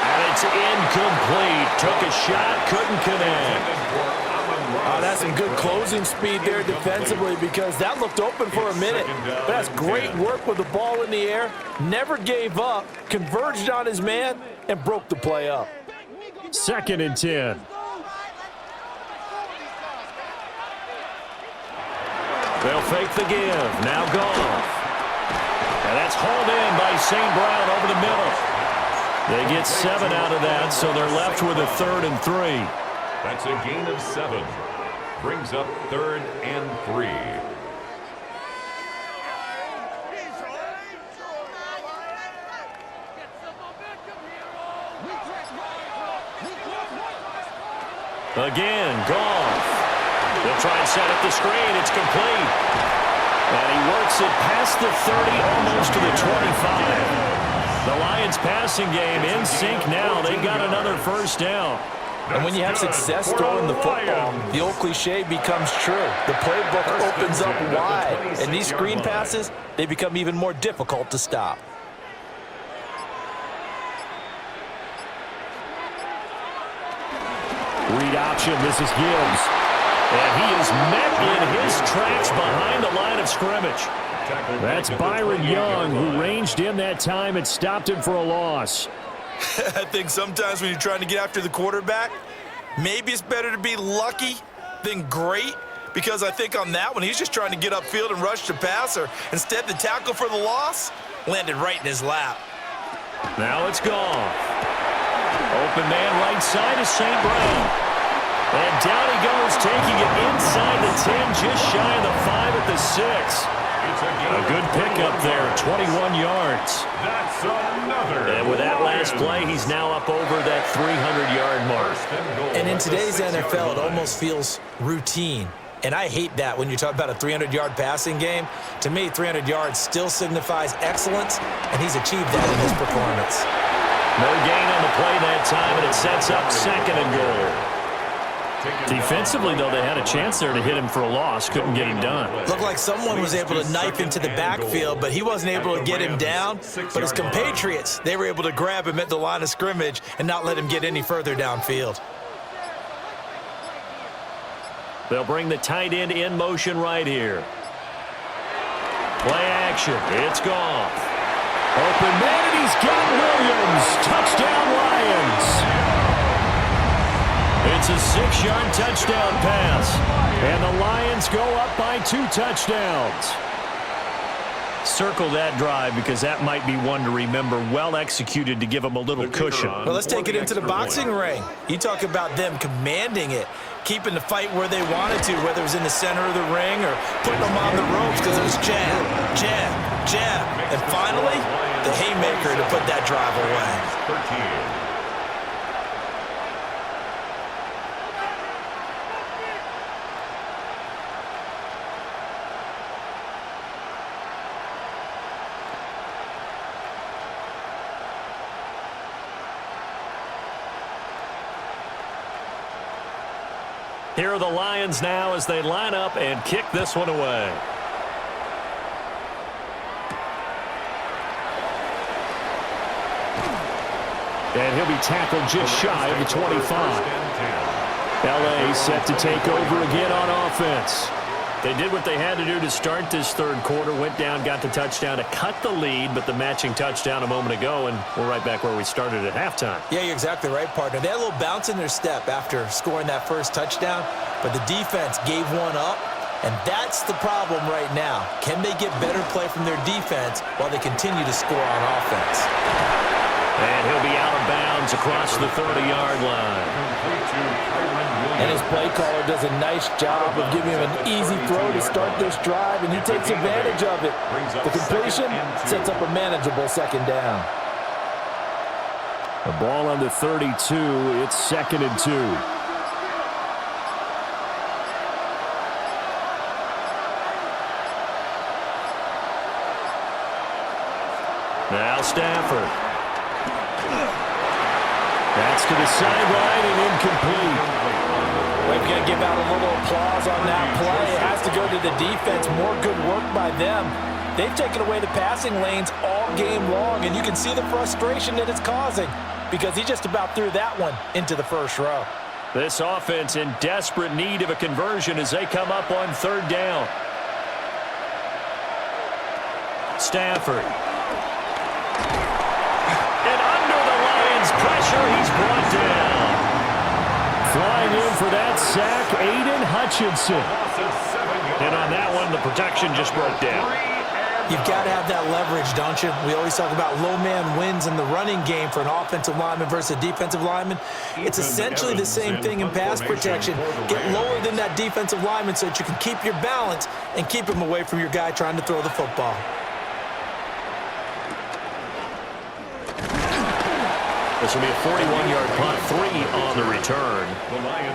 And it's incomplete. Took a shot, couldn't connect. Oh, that's some good closing speed there defensively because that looked open for a minute. But that's great work with the ball in the air. Never gave up, converged on his man, and broke the play up. 2nd and 10. They'll fake the give. Now Goff. And that's hauled in by St. Brown over the middle. They get 7 out of that, so they're left with a 3rd and 3. That's a gain of 7. Brings up 3rd and 3. Again, Goff. They'll try and set up the screen. It's complete. And he works it past the 30, almost to the 25. The Lions passing game in sync now. They've got another first down. And when you have success throwing the football, the old cliche becomes true. The playbook opens up wide, and these screen passes, they become even more difficult to stop. Read option, this is Gibbs. And he is met in his tracks behind the line of scrimmage. That's Byron Young, who ranged in that time and stopped him for a loss. I think sometimes when you're trying to get after the quarterback, maybe it's better to be lucky than great, because I think on that one, he's just trying to get upfield and rush the passer. Instead, the tackle for the loss landed right in his lap. Now it's gone. Open man right side is St. Brown. And down he goes, taking it inside the 10, just shy of the 5 at the 6. A good pickup there, 21 yards. That's another. And with that last play, he's now up over that 300-yard mark. And in today's NFL, it almost feels routine. And I hate that when you talk about a 300-yard passing game. To me, 300 yards still signifies excellence, and he's achieved that in his performance. No gain on the play that time, and it sets up 2nd and goal. Defensively, though, they had a chance there to hit him for a loss. Couldn't get him done. Looked like someone was able to knife into the backfield, but he wasn't able to get him down. But his compatriots, they were able to grab him at the line of scrimmage and not let him get any further downfield. They'll bring the tight end in motion right here. Play action. It's gone. Open man, and he's got Williams. Touchdown, Lions. It's a 6-yard touchdown pass. And the Lions go up by 2 touchdowns. Circle that drive because that might be one to remember. Well executed to give them a little cushion. Well, let's take it into the boxing ring. You talk about them commanding it, keeping the fight where they wanted to, whether it was in the center of the ring or putting them on the ropes because it was jab, jab, jab. And finally, the haymaker to put that drive away. 13. Here are the Lions now as they line up and kick this one away. And he'll be tackled just shy of the 25. L.A. set to take over again on offense. They did what they had to do to start this third quarter, went down, got the touchdown to cut the lead, but the matching touchdown a moment ago, and we're right back where we started at halftime. Yeah, you're exactly right, partner. They had a little bounce in their step after scoring that first touchdown, but the defense gave one up, and that's the problem right now. Can they get better play from their defense while they continue to score on offense? And he'll be out of bounds across the 30-yard line. And his play caller does a nice job of giving him an easy throw to start this drive, and he takes advantage of it. The completion sets up a manageable 2nd down. The ball on the 32. It's 2nd and 2. Now Stafford. That's to the sideline and incomplete. We've got to give out a little applause on that play. It has to go to the defense. More good work by them. They've taken away the passing lanes all game long, and you can see the frustration that it's causing because he just about threw that one into the first row. This offense in desperate need of a conversion as they come up on 3rd down. Stafford. Pressure, he's brought down. Flying in for that sack, Aiden Hutchinson. And on that one, the protection just broke down. You've got to have that leverage, don't you? We always talk about low man wins in the running game for an offensive lineman versus a defensive lineman. It's essentially the same thing in pass protection. Get lower than that defensive lineman so that you can keep your balance and keep him away from your guy trying to throw the football. This will be a 41-yard punt, 3 on the return.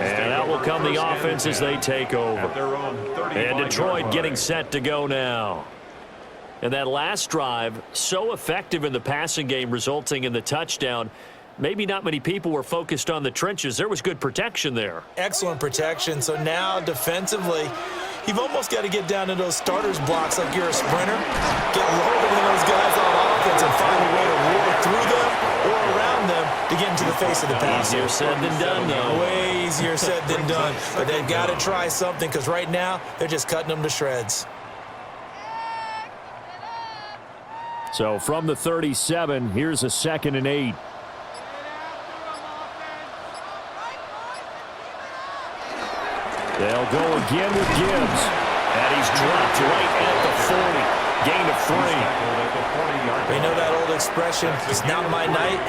And out will come the offense as they take over. And Detroit getting set to go now. And that last drive, so effective in the passing game, resulting in the touchdown. Maybe not many people were focused on the trenches. There was good protection there. Excellent protection. So now defensively, you've almost got to get down to those starters blocks like you're a sprinter. Get lower than those guys on offense and find a way to roar through them or around them to get into the face of the passer. Easier said than done, though. Way easier said than done. But they've got to try something because right now they're just cutting them to shreds. So from the 37, here's a 2nd and 8. They'll go again with Gibbs. And he's dropped right at the 40. Gain of 3. You know that old expression, it's not my night?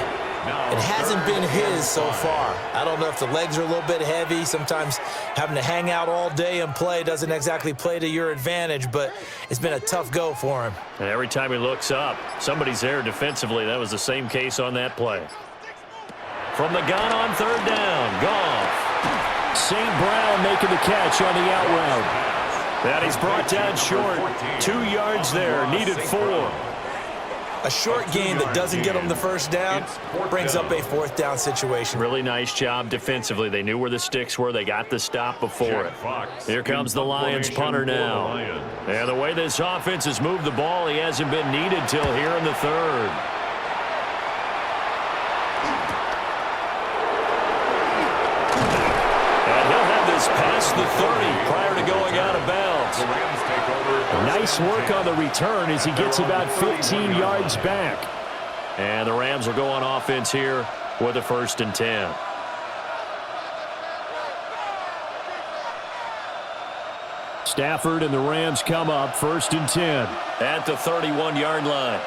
It hasn't been his so far. I don't know if the legs are a little bit heavy. Sometimes having to hang out all day and play doesn't exactly play to your advantage, but it's been a tough go for him. And every time he looks up, somebody's there defensively. That was the same case on that play. From the gun on 3rd down, Goff. St. Brown making the catch on the out route. And he's brought down short. 2 yards there, needed 4. A short gain that doesn't get them the first down brings up a 4th down situation. Really nice job defensively. They knew where the sticks were. They got the stop before it. Here comes the Lions punter now. And the way this offense has moved the ball, he hasn't been needed till here in the 3rd. Past the 30 prior to going out of bounds. Nice work on the return as he gets about 15 yards back. And the Rams will go on offense here with a 1st and 10. Stafford and the Rams come up 1st and 10. At the 31-yard line.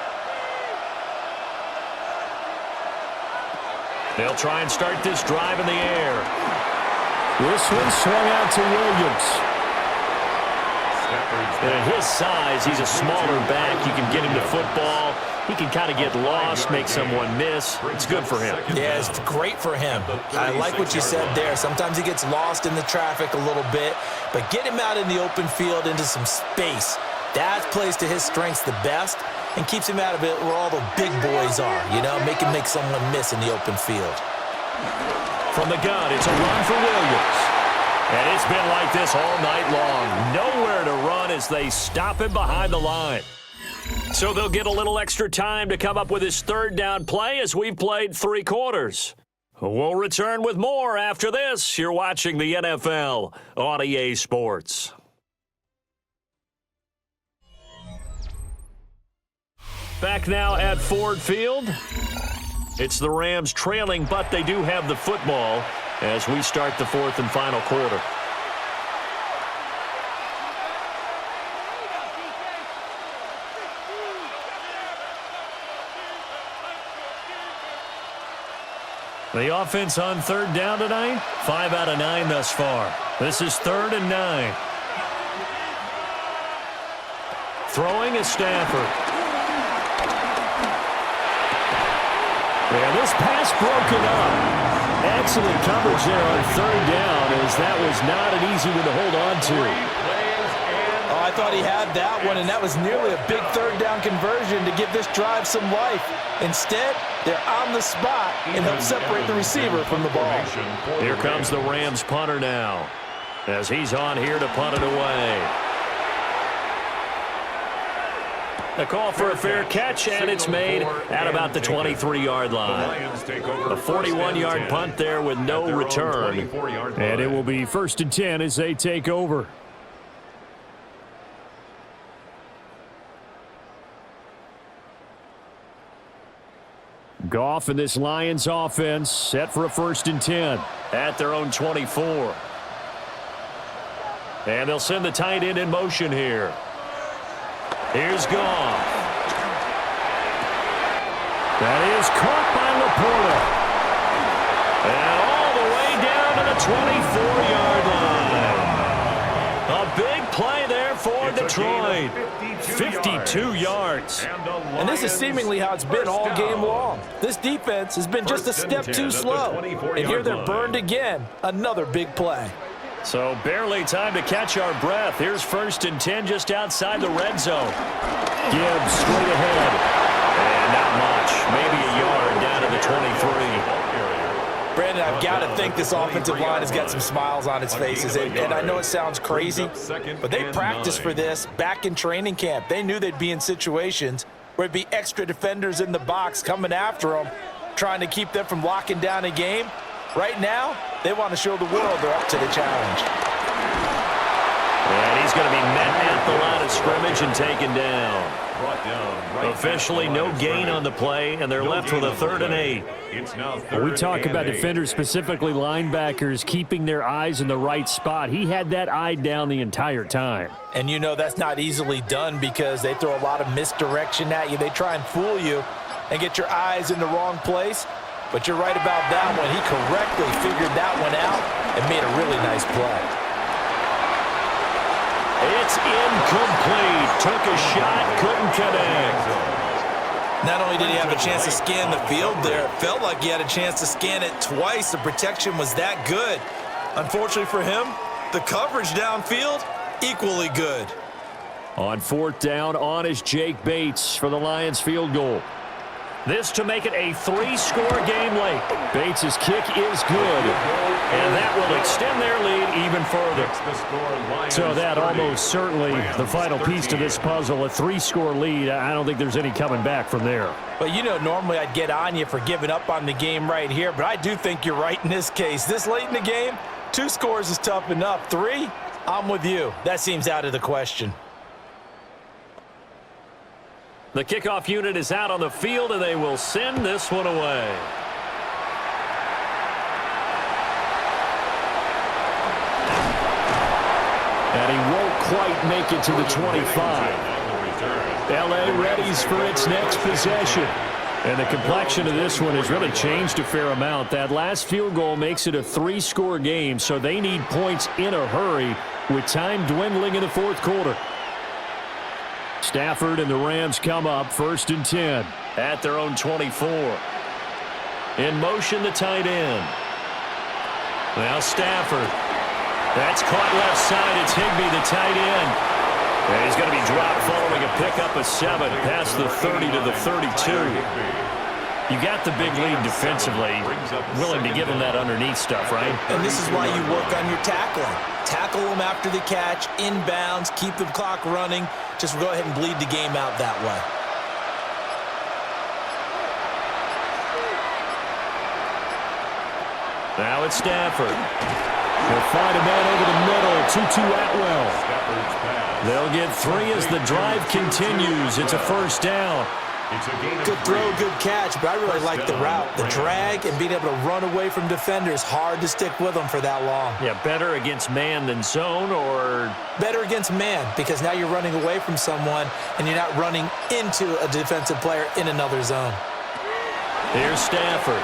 They'll try and start this drive in the air. This one swung out to Williams. And at his size, he's a smaller back. You can get him to football. He can kind of get lost, make someone miss. It's good for him. Yeah, it's great for him. I like what you said there. Sometimes he gets lost in the traffic a little bit, but get him out in the open field into some space. That plays to his strengths the best and keeps him out of it where all the big boys are, you know, make him make someone miss in the open field. From the gun, it's a run for Williams. And it's been like this all night long. Nowhere to run as they stop him behind the line. So they'll get a little extra time to come up with his 3rd down play as we've played 3 quarters. We'll return with more after this. You're watching the NFL on EA Sports. Back now at Ford Field. It's the Rams trailing, but they do have the football as we start the 4th and final quarter. The offense on 3rd down tonight, 5 out of 9 thus far. This is 3rd and 9. Throwing is Stafford. And this pass broken up. Excellent coverage there on 3rd down as that was not an easy one to hold on to. Oh, I thought he had that one, and that was nearly a big 3rd down conversion to give this drive some life. Instead, they're on the spot and help separate the receiver from the ball. Here comes the Rams punter now as he's on here to punt it away. A call for a fair catch, and it's made at about the 23-yard line. A 41-yard punt there with no return. And it will be 1st and 10 as they take over. Goff and this Lions offense set for a 1st and 10. At their own 24. And they'll send the tight end in motion here. Here's Goff. That is caught by Laporta. And all the way down to the 24-yard line. A big play there for Detroit. 52 yards. And this is seemingly how it's been all game long. This defense has been just a step too slow. And here they're burned again. Another big play. So barely time to catch our breath. Here's 1st and 10 just outside the red zone. Gibbs straight ahead. And not much. Maybe a yard down to the 23. Brandon, I've got to think this offensive line has got some smiles on its faces. And I know it sounds crazy, but they practiced for this back in training camp. They knew they'd be in situations where it'd be extra defenders in the box coming after them, trying to keep them from locking down a game. Right now, they want to show the world they're up to the challenge. And he's going to be met at the line of scrimmage and taken down. Officially no gain on the play, and they're left with a 3rd and 8. We talk about defenders, specifically linebackers, keeping their eyes in the right spot. He had that eye down the entire time. And you know that's not easily done because they throw a lot of misdirection at you. They try and fool you and get your eyes in the wrong place. But you're right about that one. He correctly figured that one out and made a really nice play. It's incomplete. Took a shot, couldn't connect. Not only did he have a chance to scan the field there, it felt like he had a chance to scan it twice. The protection was that good. Unfortunately for him, the coverage downfield, equally good. On 4th down, on is Jake Bates for the Lions field goal. This to make it a 3-score game late. Bates' kick is good, and that will extend their lead even further. So that almost certainly the final piece to this puzzle, a 3-score lead. I don't think there's any coming back from there. But you know, normally I'd get on you for giving up on the game right here, but I do think you're right in this case. This late in the game, 2 scores is tough enough. 3, I'm with you. That seems out of the question. The kickoff unit is out on the field, and they will send this one away. And he won't quite make it to the 25. L.A. readies for its next possession. And the complexion of this one has really changed a fair amount. That last field goal makes it a 3-score game, so they need points in a hurry with time dwindling in the 4th quarter. Stafford and the Rams come up 1st and 10 at their own 24. In motion, the tight end. Now Stafford. That's caught left side. It's Higbee, the tight end. And he's going to be dropped following a pickup of 7 past the 30 to the 32. You got the big lead defensively. Willing to give him that underneath stuff, right? And this is why you work on your tackling. Tackle them after the catch, inbounds, keep the clock running. Just go ahead and bleed the game out that way. Now it's Stafford. They'll find a man over the middle. 2-2 Atwell. They'll get 3 as the drive continues. It's a 1st down. Good throw, good catch, but I really like the route. The drag and being able to run away from defenders. Hard to stick with them for that long. Yeah, better against man than zone, or? Better against man, because now you're running away from someone and you're not running into a defensive player in another zone. Here's Stafford.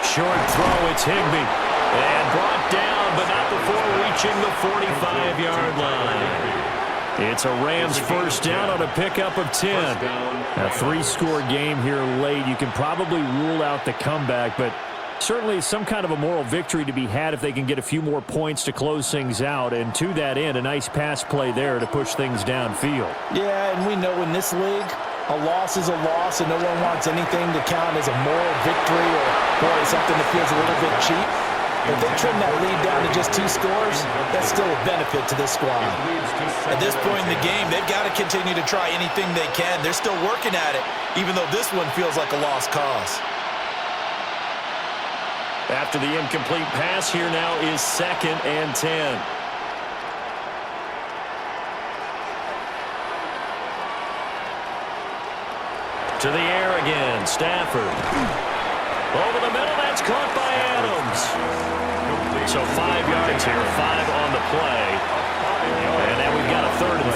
Short throw, it's Higbee. And brought down, but not before reaching the 45-yard line. It's a Rams 1st down on a pickup of 10. A 3-score game here late. You can probably rule out the comeback, but certainly some kind of a moral victory to be had if they can get a few more points to close things out. And to that end, a nice pass play there to push things downfield. Yeah, and we know in this league, a loss is a loss, and no one wants anything to count as a moral victory or boy, something that feels a little bit cheap. If they trim that lead down to just 2 scores, that's still a benefit to this squad. At this point in the game, they've got to continue to try anything they can. They're still working at it, even though this one feels like a lost cause. After the incomplete pass, here now is 2nd and 10. To the air again, Stafford. Over the middle, that's caught by Adams. So 5 yards here, 5 on the play. And now we've got a 3rd and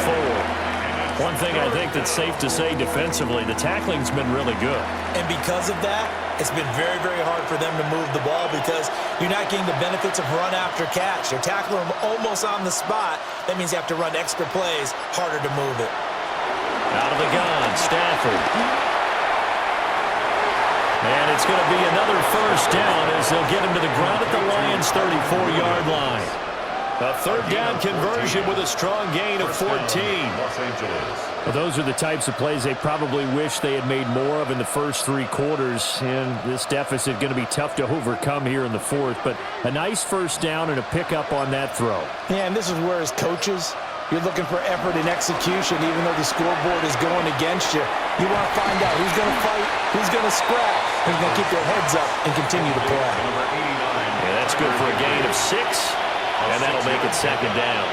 4. One thing I think that's safe to say defensively, the tackling's been really good. And because of that, it's been very, very hard for them to move the ball because you're not getting the benefits of run after catch. They're tackling them almost on the spot. That means you have to run extra plays, harder to move it. Out of the gun, Stafford. And it's going to be another first down as they'll get him to the ground at the Lions' 34-yard line. A third down conversion with a strong gain of 14. Los Angeles. Well, those are the types of plays they probably wish they had made more of in the first 3 quarters. And this deficit going to be tough to overcome here in the fourth. But a nice first down and a pickup on that throw. Yeah, and this is where as coaches, you're looking for effort and execution even though the scoreboard is going against you. You want to find out who's going to fight, who's going to scrap, who's going to keep their heads up and continue to play. Number 89. Yeah, that's good for a gain of 6. And that'll make it second down.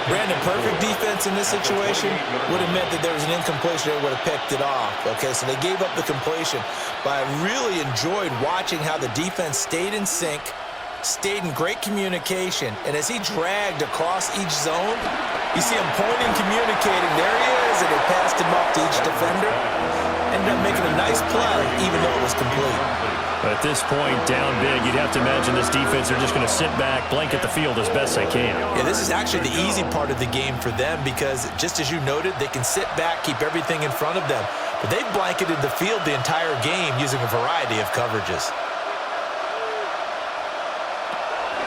Brandon, perfect defense in this situation would have meant that there was an incompletion that would have picked it off. Okay, so they gave up the completion. But I really enjoyed watching how the defense stayed in sync, stayed in great communication. And as he dragged across each zone, you see him pointing, communicating. There he is, and they passed him off to each defender. Ended up making a nice play, even though it was complete. But at this point, down big, you'd have to imagine this defense are just going to sit back, blanket the field as best they can. Yeah, this is actually the easy part of the game for them because, just as you noted, they can sit back, keep everything in front of them. But they've blanketed the field the entire game using a variety of coverages.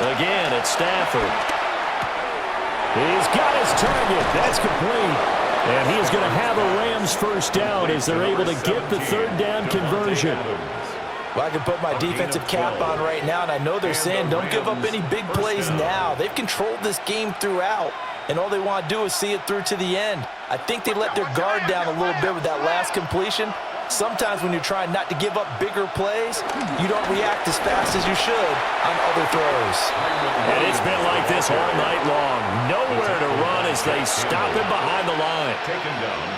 Again, it's Stafford. He's got his target. That's complete. And he is going to have a Rams first down as they're able to get the third down conversion. Well, I can put my defensive cap on right now, and I know they're saying don't give up any big plays now. They've controlled this game throughout, and all they want to do is see it through to the end. I think they let their guard down a little bit with that last completion. Sometimes when you're trying not to give up bigger plays, you don't react as fast as you should on other throws. And it's been like this all night long. Nowhere to run as they stop him behind the line.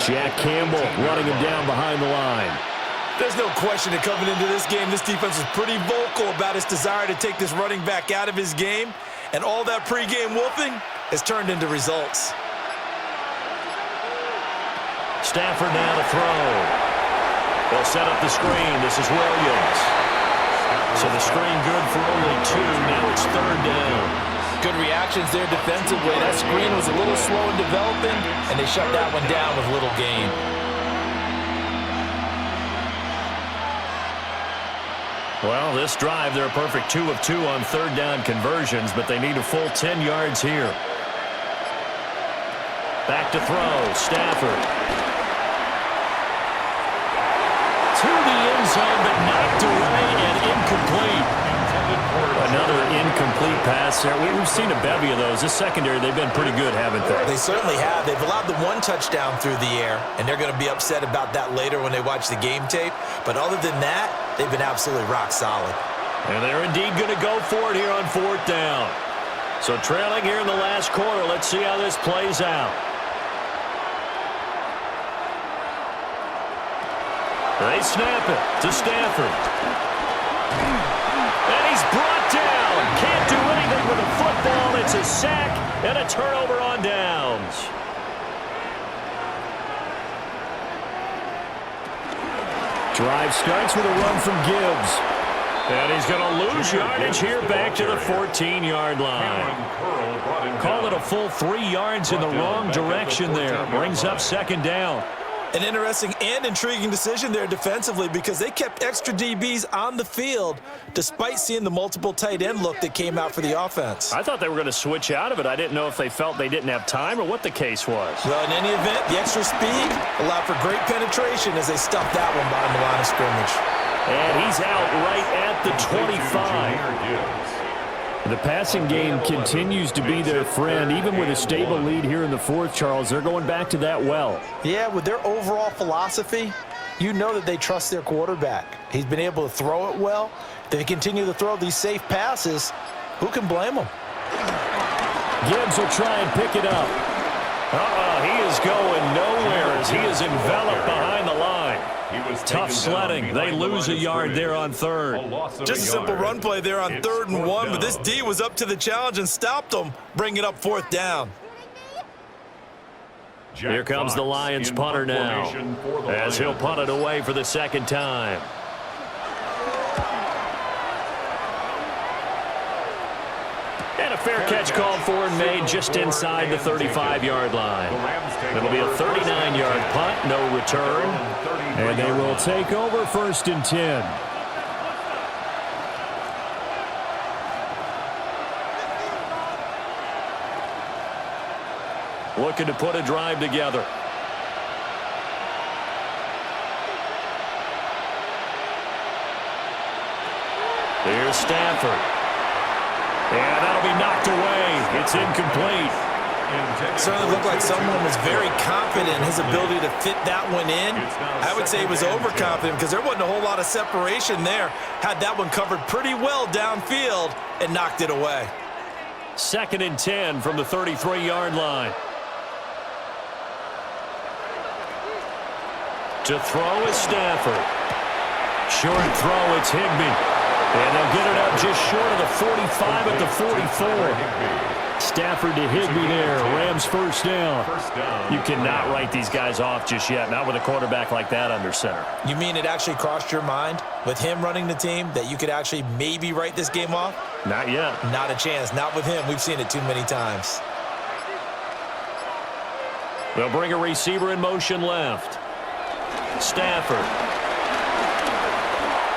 Jack Campbell running him down behind the line. There's no question that coming into this game, this defense was pretty vocal about its desire to take this running back out of his game, and all that pregame whooping has turned into results. Stafford now to throw. They'll set up the screen. This is Williams. So the screen good for only 2. Now it's third down. Good reactions there defensively. That screen was a little slow in developing, and they shut that one down with little gain. Well, this drive, they're a perfect 2 of 2 on third down conversions, but they need a full 10 yards here. Back to throw, Stafford. To the end zone, but knocked away and incomplete. Another incomplete pass there. We've seen a bevy of those. This secondary, they've been pretty good, haven't they? They certainly have. They've allowed the 1 touchdown through the air, and they're going to be upset about that later when they watch the game tape. But other than that, they've been absolutely rock solid. And they're indeed going to go for it here on fourth down. So trailing here in the last quarter. Let's see how this plays out. They snap it to Stafford. And he's brought down. Can't do anything with a football. It's a sack and a turnover on downs. Drive starts with a run from Gibbs. And he's going to lose yardage here back to the 14-yard line. Call it a full 3 yards in the wrong direction there. Brings up second down. An interesting and intriguing decision there defensively because they kept extra DBs on the field despite seeing the multiple tight end look that came out for the offense. I thought they were going to switch out of it. I didn't know if they felt they didn't have time or what the case was. Well, in any event, the extra speed allowed for great penetration as they stuffed that one behind the line of scrimmage. And he's out right at the 25. The passing game continues to be their friend. Even with a stable lead here in the fourth, Charles, they're going back to that well. Yeah, with their overall philosophy, you know that they trust their quarterback. He's been able to throw it well. They continue to throw these safe passes. Who can blame them? Gibbs will try and pick it up. He is going nowhere as he is enveloped behind the line. Tough sledding. They lose a yard there on third. Just a simple run play there on 3rd and 1, but this D was up to the challenge and stopped them, bringing up 4th down. Here comes the Lions punter now as he'll punt it away for the second time. And a fair catch called for and made just inside the 35-yard line. It'll be a 39-yard punt, no return. And they will take over 1st and 10. Looking to put a drive together. Here's Stafford. And that'll be knocked away. It's incomplete. Certainly looked like someone was very confident in his ability to fit that one in. I would say he was overconfident because there wasn't a whole lot of separation there. Had that one covered pretty well downfield and knocked it away. 2nd and 10 from the 33-yard line. To throw is Stafford. Short throw, it's Higbee. And they'll get it up just short of the 45 at the 44. Stafford to Higbee there. Rams 1st down. You cannot write these guys off just yet, not with a quarterback like that under center. You mean it actually crossed your mind with him running the team that you could actually maybe write this game off? Not yet. Not a chance. Not with him. We've seen it too many times. They'll bring a receiver in motion left. Stafford.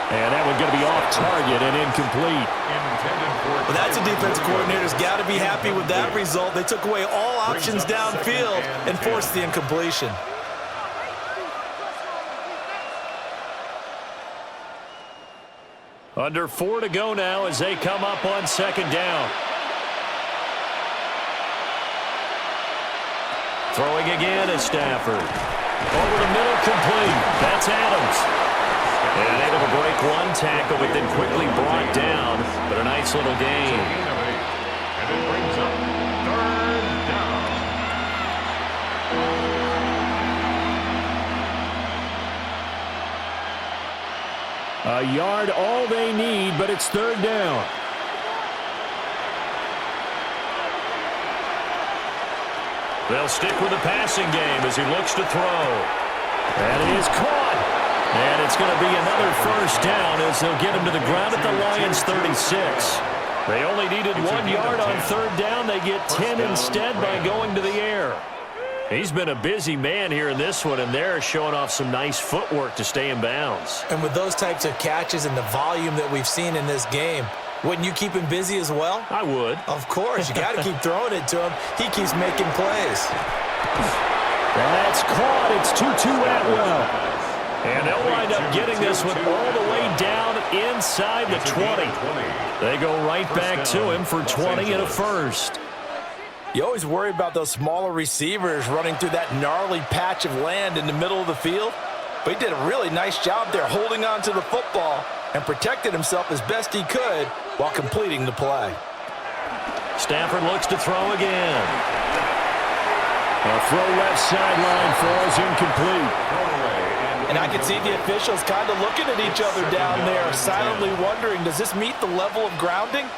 And that one's going to be off target and incomplete. Well, that's a defensive coordinator's got to be happy with that result. They took away all options downfield and forced the incompletion. Under 4 to go now as they come up on 2nd down. Throwing again is Stafford. Over the middle, complete. That's Adams. And able to break one tackle, but then quickly brought down. But a nice little gain. And it brings up 3rd down. A yard all they need, but it's 3rd down. They'll stick with the passing game as he looks to throw. And it is caught. And it's going to be another 1st down as they'll get him to the ground at the Lions' 36. They only needed 1 yard on 3rd down. They get 10 instead by going to the air. He's been a busy man here in this one, and they're showing off some nice footwork to stay in bounds. And with those types of catches and the volume that we've seen in this game, wouldn't you keep him busy as well? I would. Of course. You got to keep throwing it to him. He keeps making plays. That's caught. It's 2-2 Atwell. And they'll wind up getting this one all the way down inside the 20. They go right back to him for 20 and a 1st. You always worry about those smaller receivers running through that gnarly patch of land in the middle of the field. But he did a really nice job there holding on to the football and protected himself as best he could while completing the play. Stafford looks to throw again. A throw left sideline falls incomplete. And I can see the officials kind of looking at each other down there, silently wondering, does this meet the level of grounding?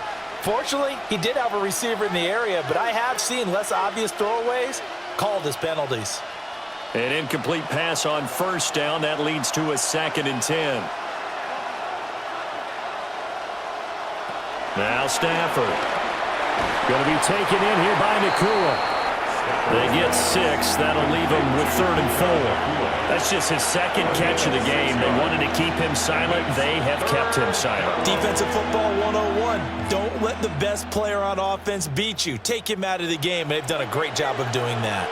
Fortunately, he did have a receiver in the area, but I have seen less obvious throwaways called as penalties. An incomplete pass on 1st down. That leads to a 2nd and 10. Now Stafford. Going to be taken in here by Nakua. They get 6. That'll leave him with 3rd and 4. That's just his 2nd catch of the game. They wanted to keep him silent. They have kept him silent. Defensive football 101. Don't let the best player on offense beat you. Take him out of the game, and they've done a great job of doing that.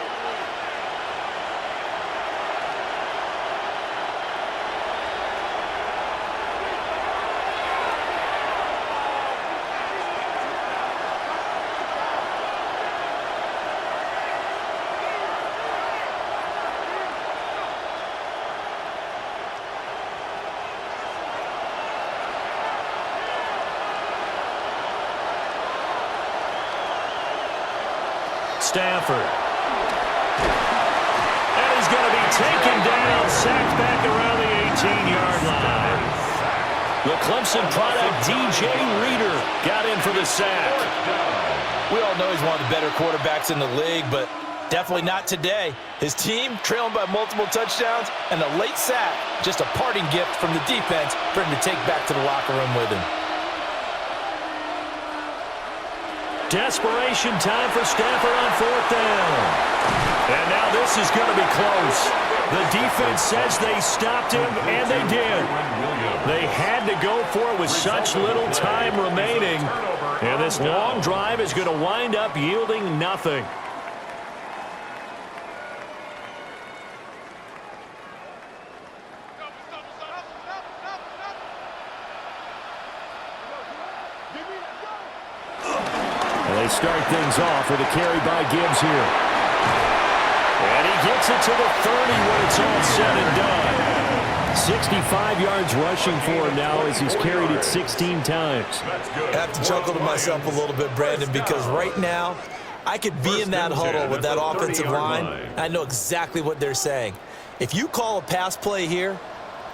Stafford. And he's going to be taken down, sacked back around the 18-yard line. The Clemson product, DJ Reader, got in for the sack. We all know he's one of the better quarterbacks in the league, but definitely not today. His team trailing by multiple touchdowns, and a late sack, just a parting gift from the defense for him to take back to the locker room with him. Desperation time for Stafford on 4th down. And now this is going to be close. The defense says they stopped him, and they did. They had to go for it with such little time remaining. And this long drive is going to wind up yielding nothing. And they start things off with a carry by Gibbs here. And he gets it to the 30 when it's all said and done. 65 yards rushing for him now as he's carried it 16 times. I have to chuckle to myself a little bit, Brandon, because right now I could be in that huddle with that offensive line. I know exactly what they're saying. If you call a pass play here,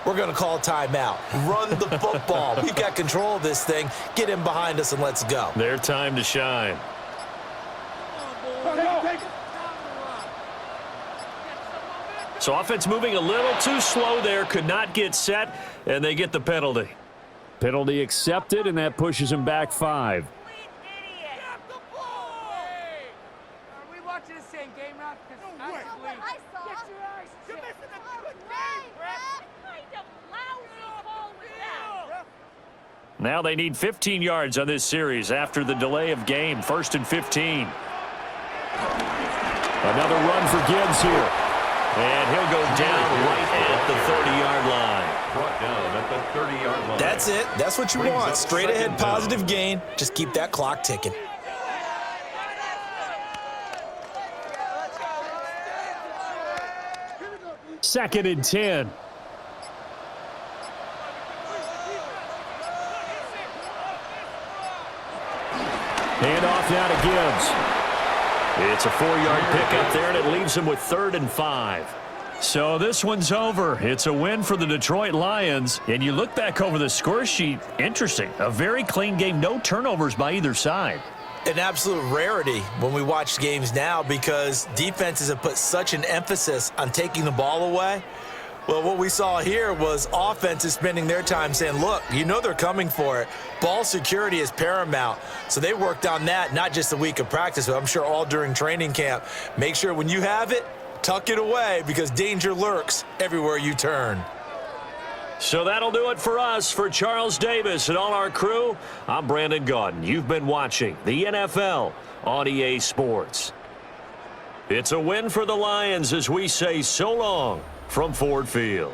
we're going to call a timeout. Run the football. We've got control of this thing. Get him behind us and let's go. Their time to shine. So offense moving a little too slow there. Could not get set, and they get the penalty. Penalty accepted, and that pushes him back 5. Are we watching the same game, Ralph? No way. I saw. Get your eyes You're checked. missing a good game, Brett. What kind of lousy call was that? Now they need 15 yards on this series after the delay of game. 1st and 15. Another run for Gibbs here. And he'll go down right at the 30-yard line. Brought down at the 30-yard line. That's it. That's what you want. Straight ahead positive gain. Just keep that clock ticking. Second and 10. Hand off now to Gibbs. It's a 4-yard pickup there, and it leaves him with 3rd and 5. So this one's over. It's a win for the Detroit Lions. And you look back over the score sheet, interesting. A very clean game, no turnovers by either side. An absolute rarity when we watch games now because defenses have put such an emphasis on taking the ball away. Well, what we saw here was offenses spending their time saying, look, you know they're coming for it. Ball security is paramount. So they worked on that, not just a week of practice, but I'm sure all during training camp. Make sure when you have it, tuck it away because danger lurks everywhere you turn. So that'll do it for us. For Charles Davis and all our crew, I'm Brandon Gaudin. You've been watching the NFL on EA Sports. It's a win for the Lions as we say so long from Ford Field.